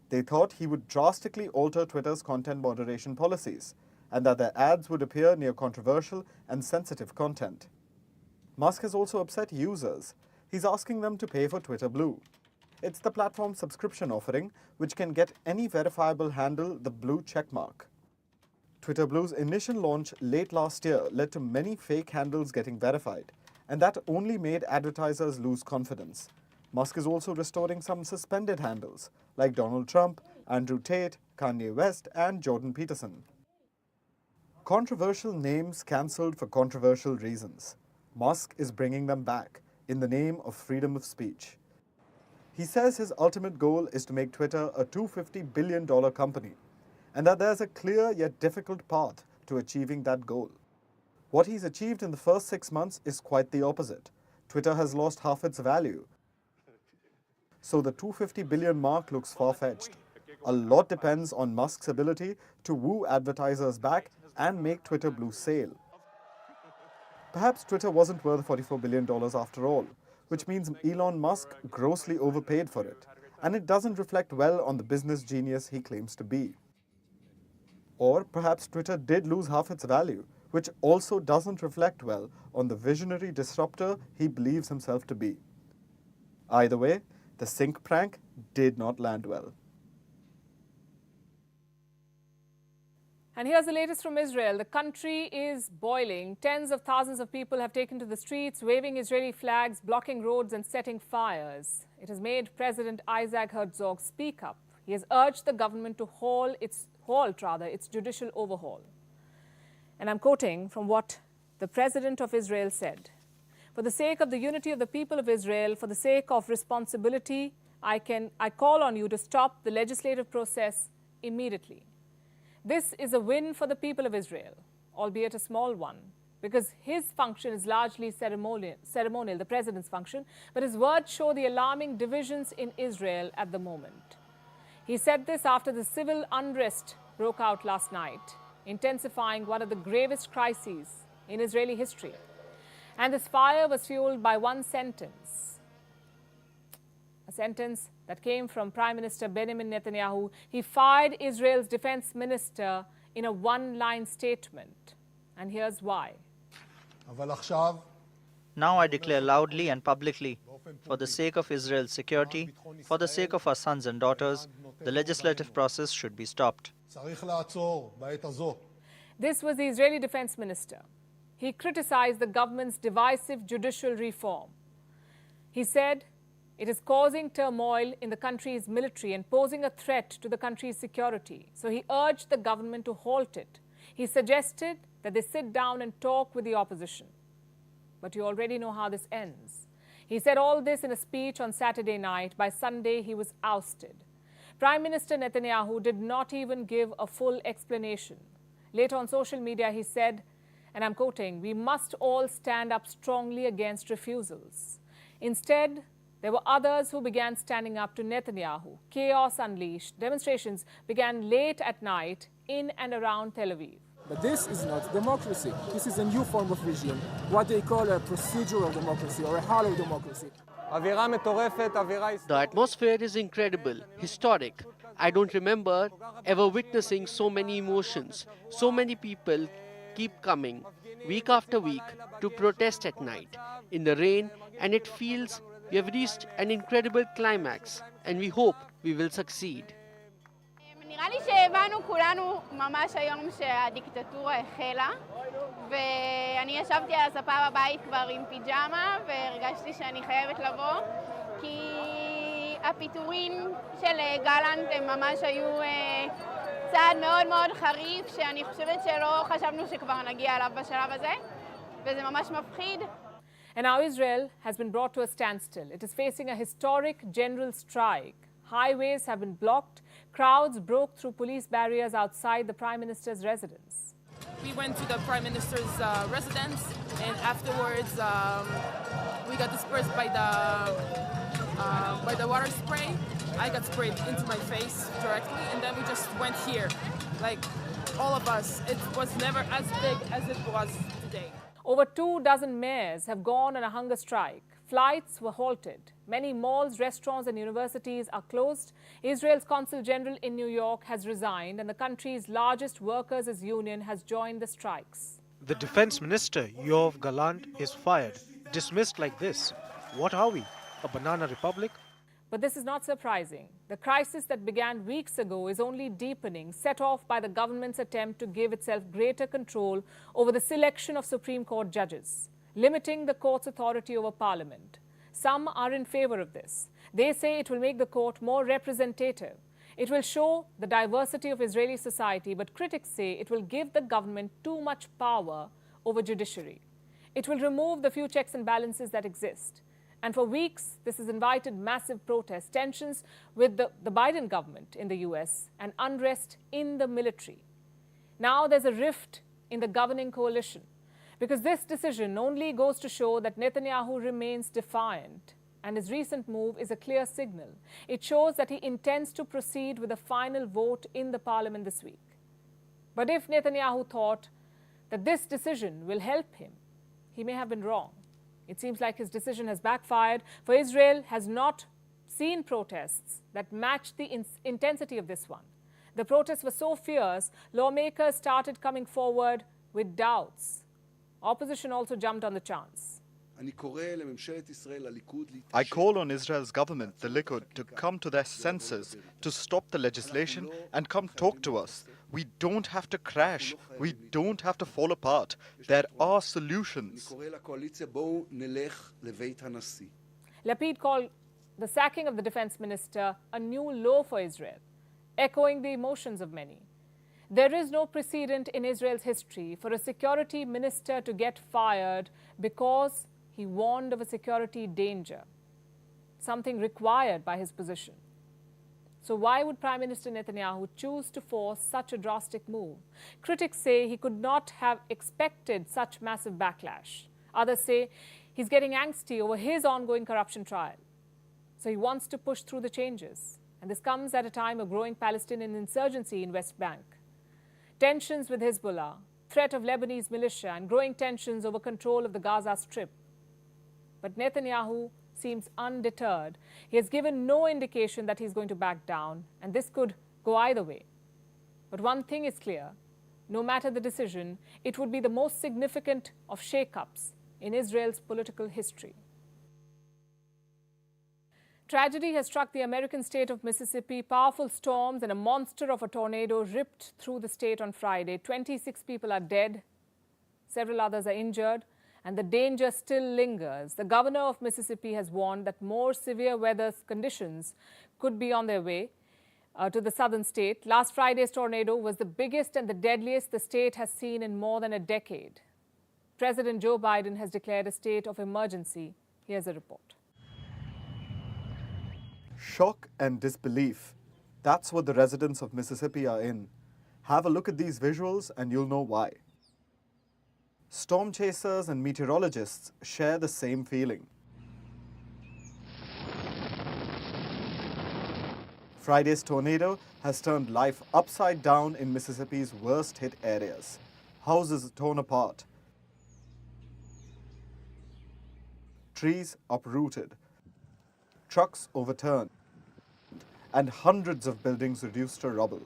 They thought he would drastically alter Twitter's content moderation policies, and that their ads would appear near controversial and sensitive content. Musk has also upset users. He's asking them to pay for Twitter Blue. It's the platform's subscription offering, which can get any verifiable handle the blue checkmark. Twitter Blue's initial launch late last year led to many fake handles getting verified, and that only made advertisers lose confidence. Musk is also restoring some suspended handles, like Donald Trump, Andrew Tate, Kanye West, and Jordan Peterson. Controversial names cancelled for controversial reasons. Musk is bringing them back in the name of freedom of speech. He says his ultimate goal is to make Twitter a $250 billion company, and that there's a clear yet difficult path to achieving that goal. What he's achieved in the first 6 months is quite the opposite. Twitter has lost half its value. So the $250 billion mark looks far-fetched. A lot depends on Musk's ability to woo advertisers back and make Twitter Blue sail. Perhaps Twitter wasn't worth $44 billion after all, which means Elon Musk grossly overpaid for it, and it doesn't reflect well on the business genius he claims to be. Or perhaps Twitter did lose half its value, which also doesn't reflect well on the visionary disruptor he believes himself to be. Either way, the Singh prank did not land well. And here's the latest from Israel. The country is boiling. Tens of thousands of people have taken to the streets, waving Israeli flags, blocking roads and setting fires. It has made President Isaac Herzog speak up. He has urged the government to halt its judicial overhaul. And I'm quoting from what the President of Israel said. For the sake of the unity of the people of Israel, for the sake of responsibility, I call on you to stop the legislative process immediately. This is a win for the people of Israel, albeit a small one, because his function is largely ceremonial, the president's function, but his words show the alarming divisions in Israel at the moment. He said this after the civil unrest broke out last night, intensifying one of the gravest crises in Israeli history. And this fire was fueled by one sentence, a sentence that came from Prime Minister Benjamin Netanyahu. He fired Israel's defense minister in a one-line statement. And here's why. Now I declare loudly and publicly, for the sake of Israel's security, for the sake of our sons and daughters, the legislative process should be stopped. This was the Israeli defense minister. He criticized the government's divisive judicial reform. He said, it is causing turmoil in the country's military and posing a threat to the country's security. So he urged the government to halt it. He suggested that they sit down and talk with the opposition. But you already know how this ends. He said all this in a speech on Saturday night. By Sunday, he was ousted. Prime Minister Netanyahu did not even give a full explanation. Later on social media, he said, and I'm quoting, "We must all stand up strongly against refusals." Instead, there were others who began standing up to Netanyahu. Chaos unleashed. Demonstrations began late at night in and around Tel Aviv. But this is not democracy. This is a new form of regime, what they call a procedural democracy or a hollow democracy. The atmosphere is incredible, historic. I don't remember ever witnessing so many emotions. So many people keep coming week after week to protest at night in the rain, and it feels we have reached an incredible climax, and we hope we will succeed. נראה לי שהבנו כולנו ממש היום שהדיקטטורה החלה, ואני ישבתי על הספה בבית כבר עם פיג'מה והרגשתי שאני חייבת לבוא, כי הפיטורים של גלנט הם ממש היו צעד מאוד מאוד חריף, שאני חושבת שלא חשבנו שכבר נגיע אליו בשלב הזה, וזה ממש מפחיד. And now Israel has been brought to a standstill. It is facing a historic general strike. Highways have been blocked. Crowds broke through police barriers outside the Prime Minister's residence. We went to the Prime Minister's residence, and afterwards we got dispersed by the water spray. I got sprayed into my face directly, and then we just went here, like all of us. It was never as big as it was today. Over 24 mayors have gone on a hunger strike. Flights were halted. Many malls, restaurants and universities are closed. Israel's Consul General in New York has resigned, and the country's largest workers' union has joined the strikes. The defense minister, Yoav Gallant, is fired, dismissed like this. What are we, a banana republic? But this is not surprising. The crisis that began weeks ago is only deepening, set off by the government's attempt to give itself greater control over the selection of Supreme Court judges, limiting the court's authority over parliament. Some are in favor of this. They say it will make the court more representative. It will show the diversity of Israeli society, but critics say it will give the government too much power over judiciary. It will remove the few checks and balances that exist. And for weeks, this has invited massive protests, tensions with the Biden government in the US, and unrest in the military. Now there's a rift in the governing coalition, because this decision only goes to show that Netanyahu remains defiant, and his recent move is a clear signal. It shows that he intends to proceed with a final vote in the parliament this week. But if Netanyahu thought that this decision will help him, he may have been wrong. It seems like his decision has backfired, for Israel has not seen protests that match the intensity of this one. The protests were so fierce, lawmakers started coming forward with doubts. Opposition also jumped on the chance. I call on Israel's government, the Likud, to come to their senses, to stop the legislation and come talk to us. We don't have to crash. We don't have to fall apart. There are solutions. Lapid called the sacking of the defense minister a new low for Israel, echoing the emotions of many. There is no precedent in Israel's history for a security minister to get fired because he warned of a security danger, something required by his position. So why would Prime Minister Netanyahu choose to force such a drastic move? Critics say he could not have expected such massive backlash. Others say he's getting angsty over his ongoing corruption trial. So he wants to push through the changes. And this comes at a time of growing Palestinian insurgency in West Bank. Tensions with Hezbollah, threat of Lebanese militia, and growing tensions over control of the Gaza Strip. But Netanyahu seems undeterred. He has given no indication that he's going to back down, and this could go either way. But one thing is clear. No matter the decision, it would be the most significant of shake-ups in Israel's political history. Tragedy has struck the American state of Mississippi. Powerful storms and a monster of a tornado ripped through the state on Friday. 26 people are dead. Several others are injured, and the danger still lingers. The governor of Mississippi has warned that more severe weather conditions could be on their way to the southern state. Last Friday's tornado was the biggest and the deadliest the state has seen in more than a decade. President Joe Biden has declared a state of emergency. Here's a report. Shock and disbelief. That's what the residents of Mississippi are in. Have a look at these visuals and you'll know why. Storm chasers and meteorologists share the same feeling. Friday's tornado has turned life upside down in Mississippi's worst hit areas. Houses torn apart. Trees uprooted. Trucks overturned. and hundreds of buildings reduced to rubble.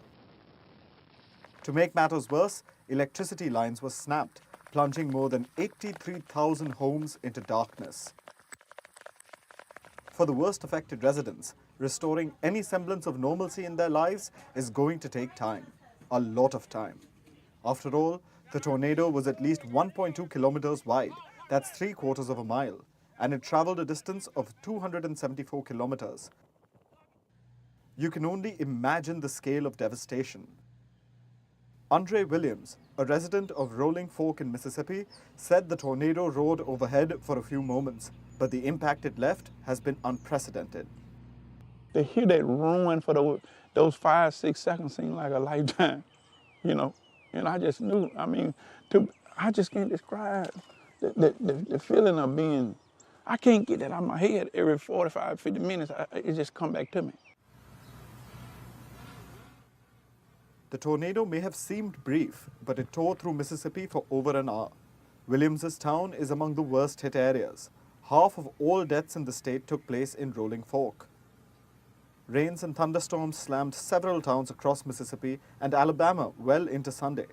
To make matters worse, electricity lines were snapped, plunging more than 83,000 homes into darkness. For the worst affected residents, restoring any semblance of normalcy in their lives is going to take time, a lot of time. After all, the tornado was at least 1.2 kilometers wide, that's 3/4 of a mile, and it traveled a distance of 274 kilometers. You can only imagine the scale of devastation. Andre Williams, a resident of Rolling Fork in Mississippi, said the tornado roared overhead for a few moments, but the impact it left has been unprecedented. To hear that roaring for those 5-6 seconds seemed like a lifetime, you know. And I just knew, I just can't describe the feeling of being, I can't get that out of my head. Every 45, 50 minutes, it just come back to me. The tornado may have seemed brief, but it tore through Mississippi for over an hour. Williams's town is among the worst hit areas. Half of all deaths in the state took place in Rolling Fork. Rains and thunderstorms slammed several towns across Mississippi and Alabama well into Sunday.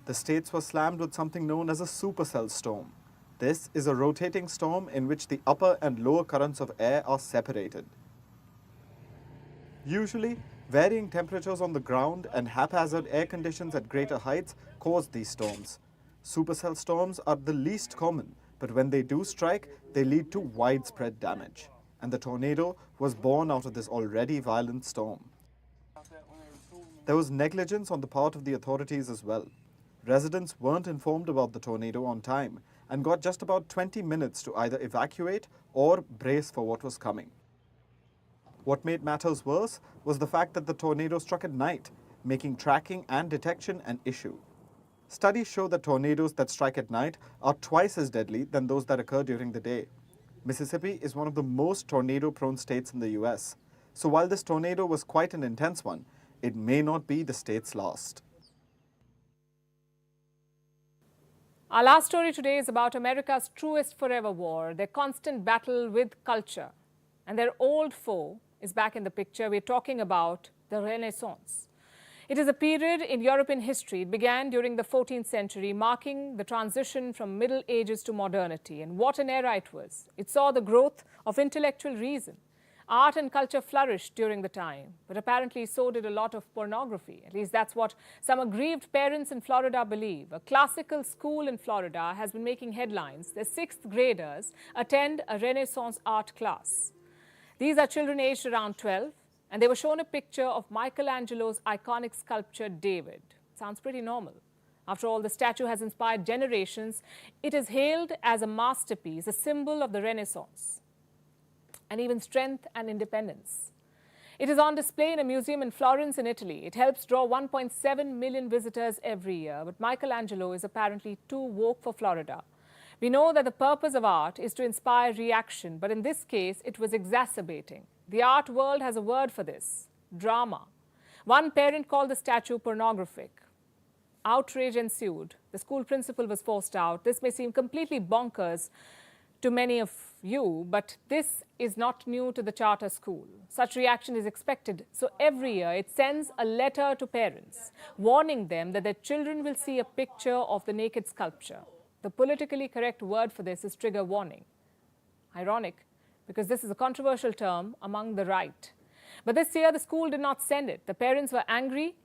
The states were slammed with something known as a supercell storm. This is a rotating storm in which the upper and lower currents of air are separated. Usually, varying temperatures on the ground and haphazard air conditions at greater heights cause these storms. Supercell storms are the least common, but when they do strike, they lead to widespread damage. And the tornado was born out of this already violent storm. There was negligence on the part of the authorities as well. Residents weren't informed about the tornado on time and got just about 20 minutes to either evacuate or brace for what was coming. What made matters worse was the fact that the tornado struck at night, making tracking and detection an issue. Studies show that tornadoes that strike at night are twice as deadly than those that occur during the day. Mississippi is one of the most tornado-prone states in the US. So while this tornado was quite an intense one, it may not be the state's last. Our last story today is about America's truest forever war, their constant battle with culture. And their old foe is back in the picture. We're talking about the Renaissance. It is a period in European history. It began during the 14th century, marking the transition from Middle Ages to modernity. And what an era it was. It saw the growth of intellectual reason. Art and culture flourished during the time, but apparently so did a lot of pornography. At least that's what some aggrieved parents in Florida believe. A classical school in Florida has been making headlines. Their 6th graders attend a Renaissance art class. These are children aged around 12, and they were shown a picture of Michelangelo's iconic sculpture, David. Sounds pretty normal. After all, the statue has inspired generations. It is hailed as a masterpiece, a symbol of the Renaissance, and even strength and independence. It is on display in a museum in Florence in Italy. It helps draw 1.7 million visitors every year, but Michelangelo is apparently too woke for Florida. We know that the purpose of art is to inspire reaction, but in this case, it was exacerbating. The art world has a word for this: drama. One parent called the statue pornographic. Outrage ensued. The school principal was forced out. This may seem completely bonkers to many of you, but this is not new to the charter school. Such reaction is expected. So every year it sends a letter to parents warning them that their children will see a picture of the naked sculpture. The politically correct word for this is trigger warning. Ironic, because this is a controversial term among the right. But this year the school did not send it. The parents were angry,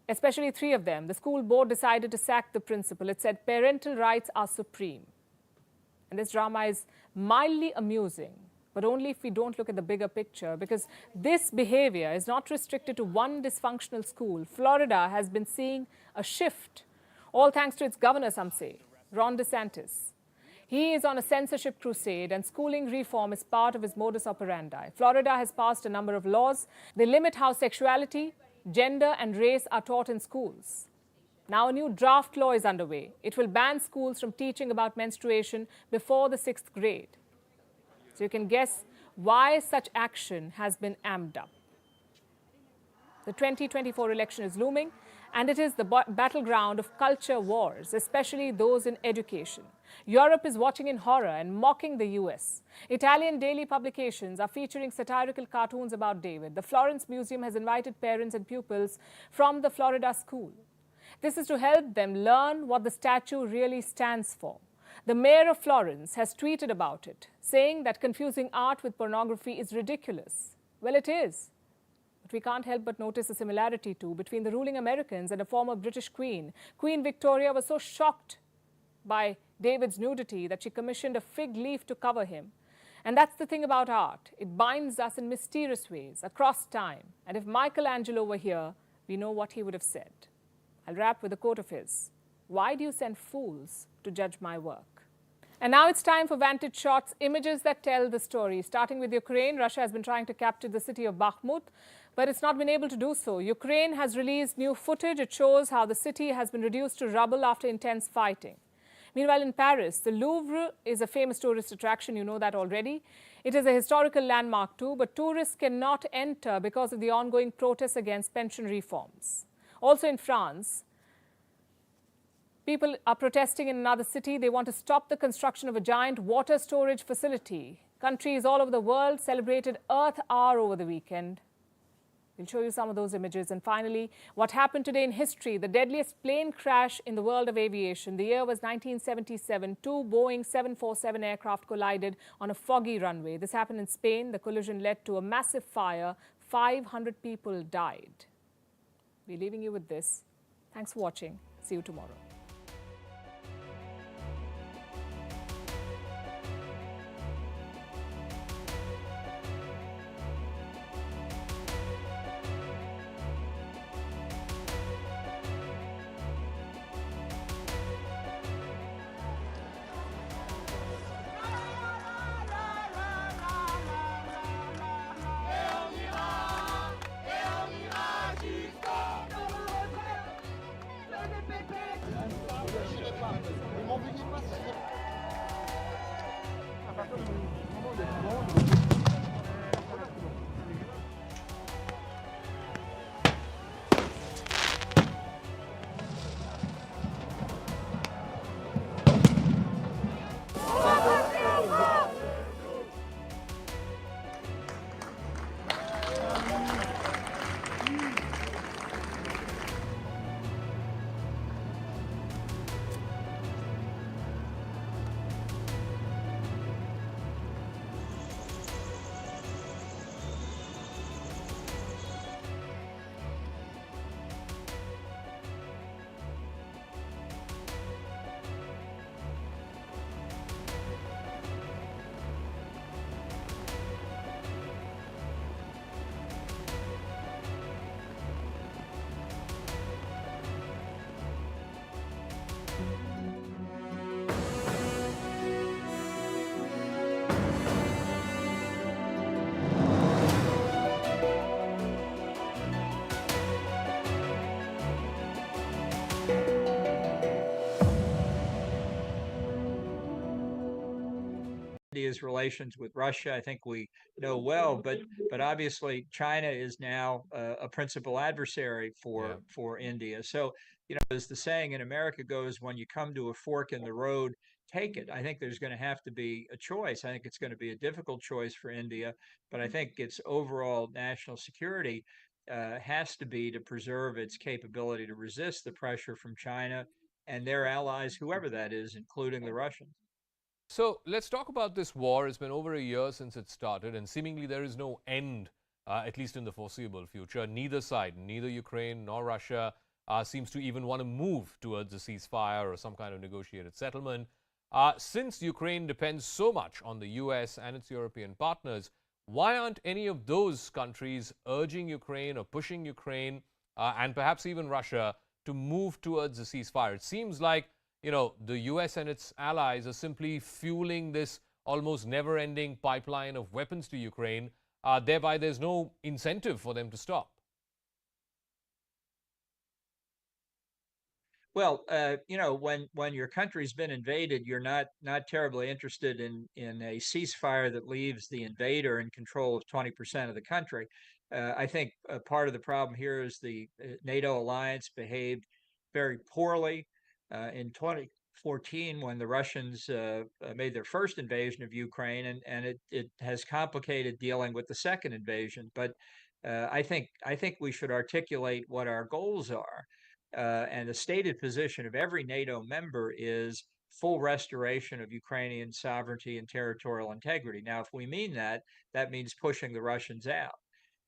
especially 3 of them. The school board decided to sack the principal. It said parental rights are supreme. And this drama is mildly amusing, but only if we don't look at the bigger picture, because this behavior is not restricted to one dysfunctional school. Florida has been seeing a shift, all thanks to its governor, some say, Ron DeSantis. He is on a censorship crusade, and schooling reform is part of his modus operandi. Florida has passed a number of laws. They limit how sexuality, gender, and race are taught in schools. Now a new draft law is underway. It will ban schools from teaching about menstruation before the 6th grade. So you can guess why such action has been amped up. The 2024 election is looming, And it is the battleground of culture wars, especially those in education. Europe is watching in horror and mocking the US. Italian daily publications are featuring satirical cartoons about David. The Florence Museum has invited parents and pupils from the Florida school. This is to help them learn what the statue really stands for. The mayor of Florence has tweeted about it, saying that confusing art with pornography is ridiculous. Well, it is. But we can't help but notice a similarity, too, between the ruling Americans and a former British queen. Queen Victoria was so shocked by David's nudity that she commissioned a fig leaf to cover him. And that's the thing about art. It binds us in mysterious ways across time. And if Michelangelo were here, we know what he would have said. I'll wrap with a quote of his. Why do you send fools to judge my work? And now it's time for Vantage Shots, images that tell the story. Starting with Ukraine, Russia has been trying to capture the city of Bakhmut, but it's not been able to do so. Ukraine has released new footage. It shows how the city has been reduced to rubble after intense fighting. Meanwhile, in Paris, the Louvre is a famous tourist attraction. You know that already. It is a historical landmark too, but tourists cannot enter because of the ongoing protests against pension reforms. Also in France, people are protesting in another city. They want to stop the construction of a giant water storage facility. Countries all over the world celebrated Earth Hour over the weekend. We'll show you some of those images. And finally, what happened today in history, the deadliest plane crash in the world of aviation. The year was 1977. Two Boeing 747 aircraft collided on a foggy runway. This happened in Spain. The collision led to a massive fire. 500 people died. We're leaving you with this. Thanks for watching. See you tomorrow. India's relations with Russia, I think we know well, but obviously China is now a principal adversary for India. So, as the saying in America goes, when you come to a fork in the road, take it. I think there's going to have to be a choice. I think it's going to be a difficult choice for India, but I think its overall national security has to be to preserve its capability to resist the pressure from China and their allies, whoever that is, including the Russians. So let's talk about this war. It's been over a year since it started, and seemingly there is no end, at least in the foreseeable future. Neither side, neither Ukraine nor Russia, seems to even want to move towards a ceasefire or some kind of negotiated settlement. Since Ukraine depends so much on the US and its European partners, why aren't any of those countries urging Ukraine or pushing Ukraine and perhaps even Russia to move towards a ceasefire? It seems like the US and its allies are simply fueling this almost never-ending pipeline of weapons to Ukraine. Thereby, there's no incentive for them to stop. Well, when your country's been invaded, you're not terribly interested in a ceasefire that leaves the invader in control of 20% of the country. I think part of the problem here is the NATO alliance behaved very poorly in 2014 when the Russians made their first invasion of Ukraine, and it has complicated dealing with the second invasion. But I think we should articulate what our goals are, and the stated position of every NATO member is full restoration of Ukrainian sovereignty and territorial integrity. Now, if we mean that, that means pushing the Russians out.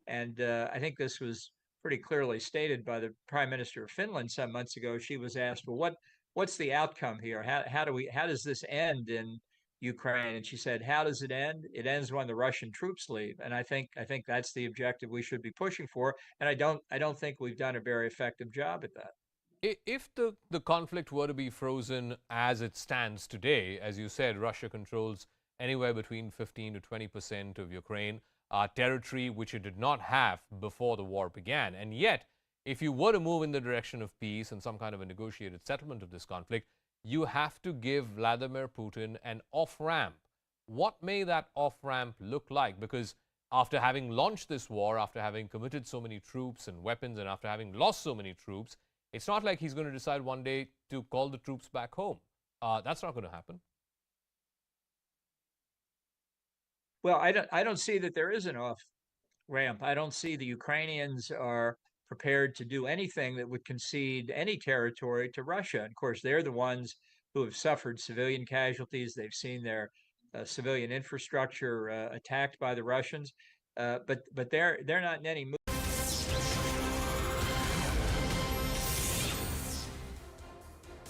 And I think this was pretty clearly stated by the Prime Minister of Finland some months ago. She was asked, "Well, what's the outcome here? How does this end in Ukraine?" And she said, "How does it end? It ends when the Russian troops leave." And I think that's the objective we should be pushing for. And I don't think we've done a very effective job at that. If the conflict were to be frozen as it stands today, as you said, Russia controls anywhere between 15 to 20% of Ukraine, territory which it did not have before the war began. And yet, if you were to move in the direction of peace and some kind of a negotiated settlement of this conflict, you have to give Vladimir Putin an off-ramp. What may that off-ramp look like? Because after having launched this war, after having committed so many troops and weapons, and after having lost so many troops, it's not like he's going to decide one day to call the troops back home. That's not going to happen. Well, I don't see that there is an off ramp. I don't see the Ukrainians are prepared to do anything that would concede any territory to Russia. And of course, they're the ones who have suffered civilian casualties. They've seen their civilian infrastructure attacked by the Russians, but they're not in any mood.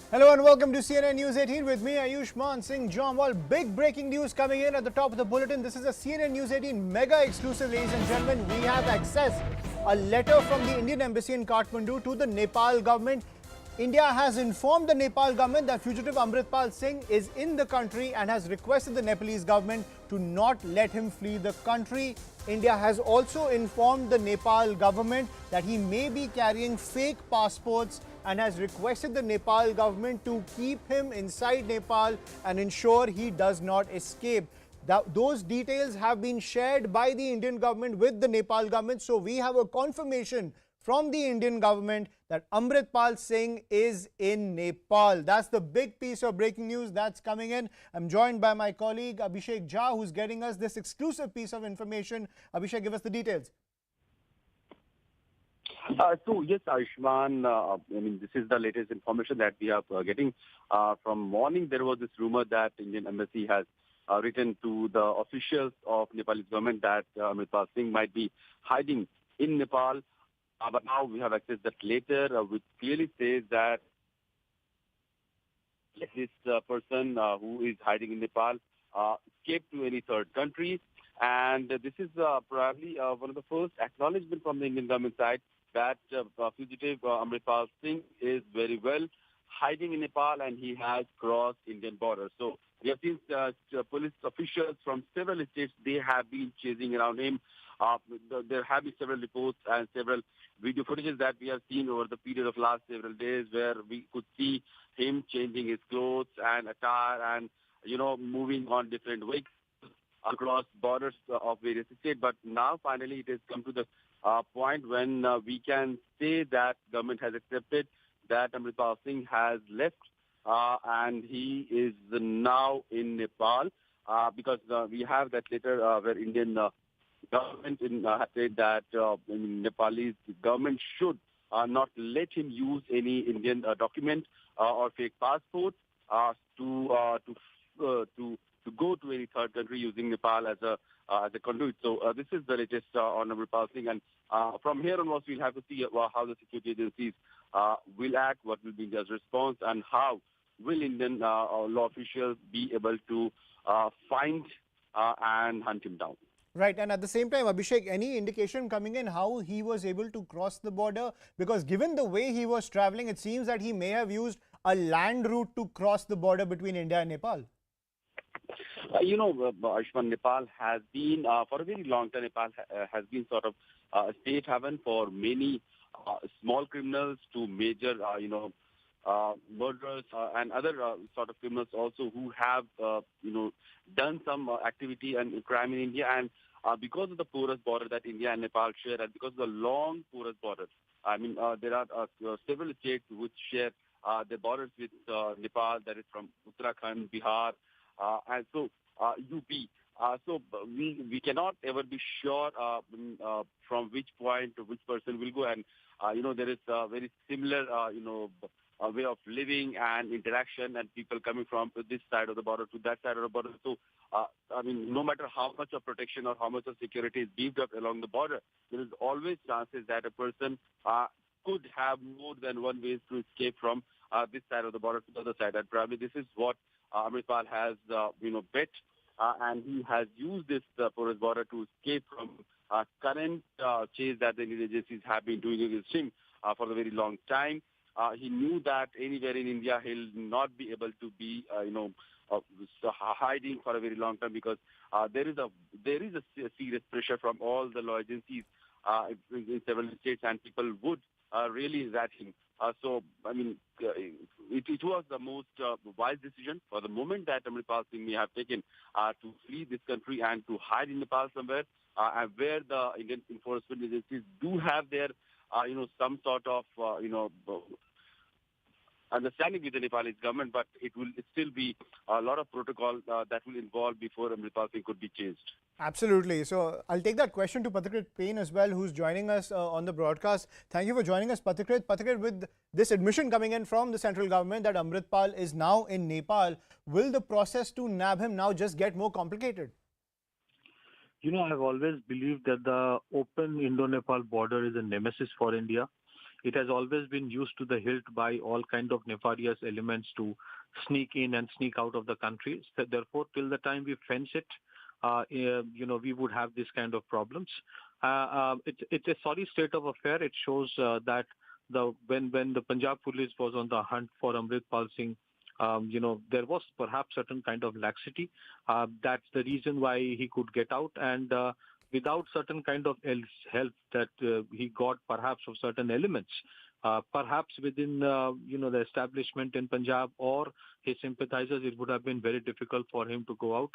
Hello and welcome to CNN News 18 with me, Ayushman Singh John. Well, big breaking news coming in at the top of the bulletin. This is a CNN News 18 mega exclusive, ladies and gentlemen. We have accessed a letter from the Indian Embassy in Kathmandu to the Nepal government. India has informed the Nepal government that fugitive Amritpal Singh is in the country and has requested the Nepalese government to not let him flee the country. India has also informed the Nepal government that he may be carrying fake passports and has requested the Nepal government to keep him inside Nepal and ensure he does not escape. Those details have been shared by the Indian government with the Nepal government. So we have a confirmation from the Indian government that Amritpal Singh is in Nepal. That's the big piece of breaking news that's coming in. I'm joined by my colleague Abhishek Jha, who's getting us this exclusive piece of information. Abhishek, give us the details. So yes, Ayushman, this is the latest information that we are getting. From morning, there was this rumor that Indian Embassy has written to the officials of Nepalese government that Amritpal Singh might be hiding in Nepal. But now we have accessed that letter, which clearly says that this person who is hiding in Nepal escaped to any third country. And this is probably one of the first acknowledgement from the Indian government side that fugitive Amritpal Singh is very well hiding in Nepal and he has crossed Indian borders. So we have seen police officials from several states, they have been chasing around him. There have been several reports and several video footages that we have seen over the period of last several days where we could see him changing his clothes and attire and, moving on different vehicles across borders of various states. But now finally it has come to the point when we can say that government has accepted that Amritpal Singh has left and he is now in Nepal because we have that letter where Indian government has said that Nepalese government should not let him use any Indian document or fake passport to go to any third country using Nepal as a conduit. So this is the latest on Amritpal Singh, and from here onwards we'll have to see how the security agencies will act, what will be their response, and how will Indian law officials be able to find and hunt him down. Right, and at the same time, Abhishek, any indication coming in how he was able to cross the border? Because given the way he was traveling, it seems that he may have used a land route to cross the border between India and Nepal. Ayushman, Nepal has been, for a very long time, Nepal has been sort of a safe haven for many small criminals to major, murderers and other sort of criminals also who have, done some activity and crime in India. And because of the porous border that India and Nepal share, and because of the long porous border. I mean, there are several states which share the borders with Nepal, that is from Uttarakhand, Bihar, and so UP. So we cannot ever be sure from which point which person will go, and there is a very similar a way of living and interaction, and people coming from this side of the border to that side of the border. So I mean, no matter how much of protection or how much of security is beefed up along the border, there is always chances that a person could have more than one ways to escape from this side of the border to the other side, and probably this is what Amritpal has bet. And he has used this porous border to escape from current chase that the Indian agencies have been doing against him for a very long time. He knew that anywhere in India he'll not be able to be, hiding for a very long time, because there is a serious pressure from all the law agencies in several states, and people would really rat him. So, I mean, it was the most wise decision for the moment that Amritpal Singh may have taken to flee this country and to hide in Nepal somewhere, where the Indian enforcement agencies do have their, some sort of, understanding with the Nepalese government, but it will still be a lot of protocol that will involve before Amritpal Singh could be changed. Absolutely. So I'll take that question to Pathikrit Payne as well, who's joining us on the broadcast. Thank you for joining us, Pathikrit. Pathikrit, with this admission coming in from the central government that Amritpal is now in Nepal, will the process to nab him now just get more complicated? I've always believed that the open Indo-Nepal border is a nemesis for India. It has always been used to the hilt by all kind of nefarious elements to sneak in and sneak out of the country. So therefore, till the time we fence it, we would have this kind of problems. It's a sorry state of affair. It shows that when the Punjab police was on the hunt for Amritpal Singh, there was perhaps certain kind of laxity. That's the reason why he could get out, and without certain kind of help that he got perhaps of certain elements, perhaps within the establishment in Punjab or his sympathizers, it would have been very difficult for him to go out.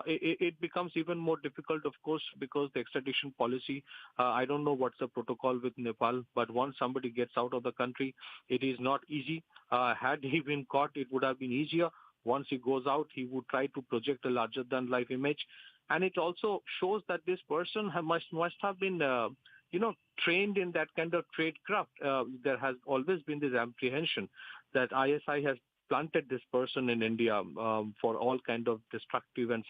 It becomes even more difficult, of course, because the extradition policy, I don't know what's the protocol with Nepal, but once somebody gets out of the country, it is not easy. Had he been caught, it would have been easier. Once he goes out, he would try to project a larger-than-life image. And it also shows that this person must have been, trained in that kind of tradecraft. There has always been this apprehension that ISI has planted this person in India for all kind of destructive and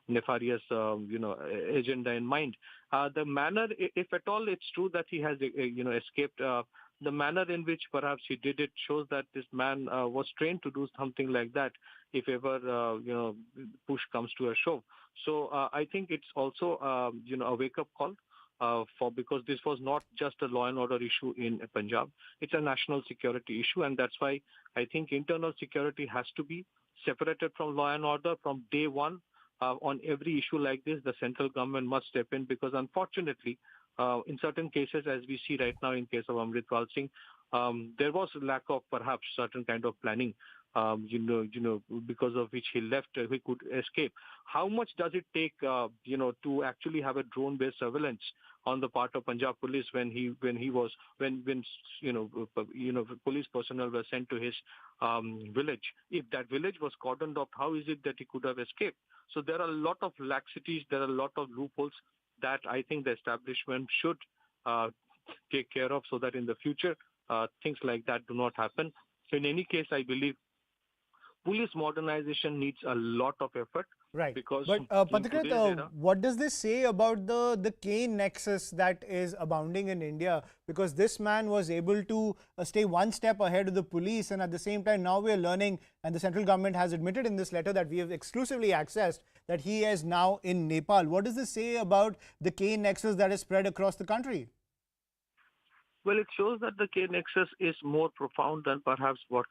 nefarious, agenda in mind. The manner, if at all it's true that he has, escaped, the manner in which perhaps he did it shows that this man was trained to do something like that if ever, push comes to a shove. So I think it's also, a wake-up call because this was not just a law and order issue in Punjab. It's a national security issue, and that's why I think internal security has to be separated from law and order from day one. On every issue like this, the central government must step in, because unfortunately, in certain cases, as we see right now in case of Amritpal Singh, there was a lack of perhaps certain kind of planning, because of which he left, he could escape. How much does it take, to actually have a drone-based surveillance on the part of Punjab police when police personnel were sent to his village? If that village was cordoned off, how is it that he could have escaped? So there are a lot of laxities, there are a lot of loopholes that I think the establishment should take care of, so that in the future things like that do not happen. So in any case, I believe police modernization needs a lot of effort. Right. Because but Pathikrit, what does this say about the Cain nexus that is abounding in India? Because this man was able to stay one step ahead of the police, and at the same time now we are learning, and the central government has admitted in this letter that we have exclusively accessed, that he is now in Nepal. What does this say about the Cain nexus that is spread across the country? Well, it shows that the Cain nexus is more profound than perhaps what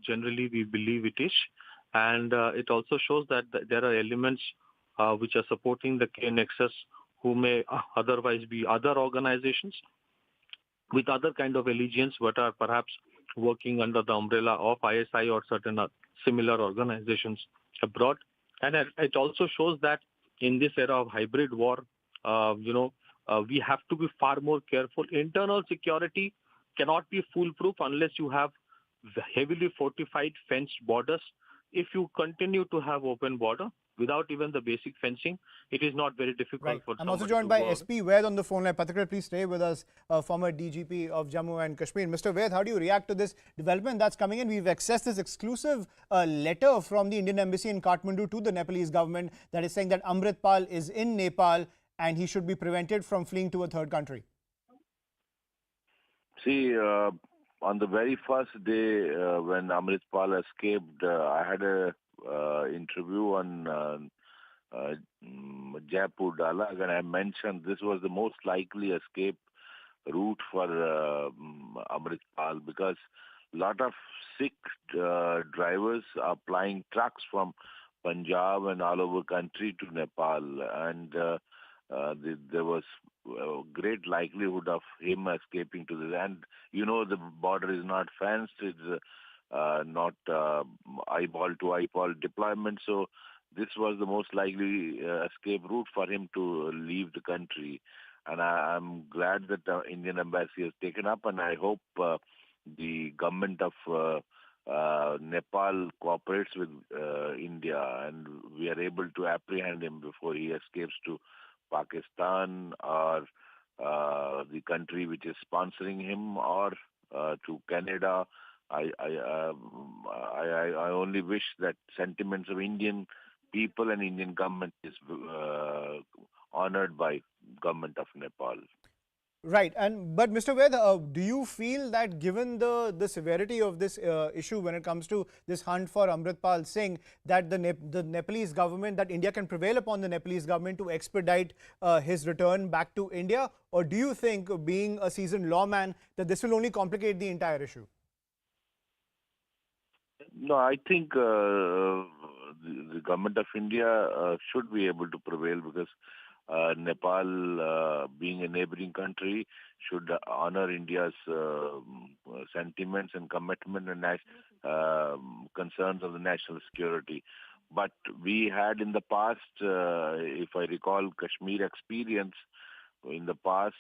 generally we believe it is. And it also shows that there are elements which are supporting the Cain nexus who may otherwise be other organizations with other kind of allegiance, but are perhaps working under the umbrella of ISI or certain similar organizations abroad. And it also shows that in this era of hybrid war, we have to be far more careful. Internal security cannot be foolproof unless you have heavily fortified fenced borders. If you continue to have open border without even the basic fencing, it is not very difficult for I'm also somebody joined to by go. SP Ved on the phone line. Patakar, please stay with us, former DGP of Jammu and Kashmir. Mr. Ved, how do you react to this development that's coming in? We've accessed this exclusive letter from the Indian Embassy in Kathmandu to the Nepalese government that is saying that Amritpal is in Nepal and he should be prevented from fleeing to a third country. See, on the very first day when Amritpal escaped, I had a interview on Jaipur Dalag, and I mentioned this was the most likely escape route for Amritpal because a lot of Sikh drivers are plying trucks from Punjab and all over country to Nepal, and there was a great likelihood of him escaping to this. And the border is not fenced; it's not eyeball to eyeball deployment. So this was the most likely escape route for him to leave the country. And I'm glad that the Indian embassy has taken up, and I hope the government of Nepal cooperates with India, and we are able to apprehend him before he escapes to Pakistan or the country which is sponsoring him, or to Canada. I only wish that sentiments of Indian people and Indian government is honored by government of Nepal. Right, but Mr. Ved, do you feel that given the severity of this issue when it comes to this hunt for Amritpal Singh, that the Nepalese government, that India can prevail upon the Nepalese government to expedite his return back to India? Or do you think, being a seasoned lawman, that this will only complicate the entire issue? No, I think the government of India should be able to prevail because Nepal, being a neighboring country, should honor India's sentiments and commitment and concerns of the national security. But we had in the past, if I recall Kashmir experience, in the past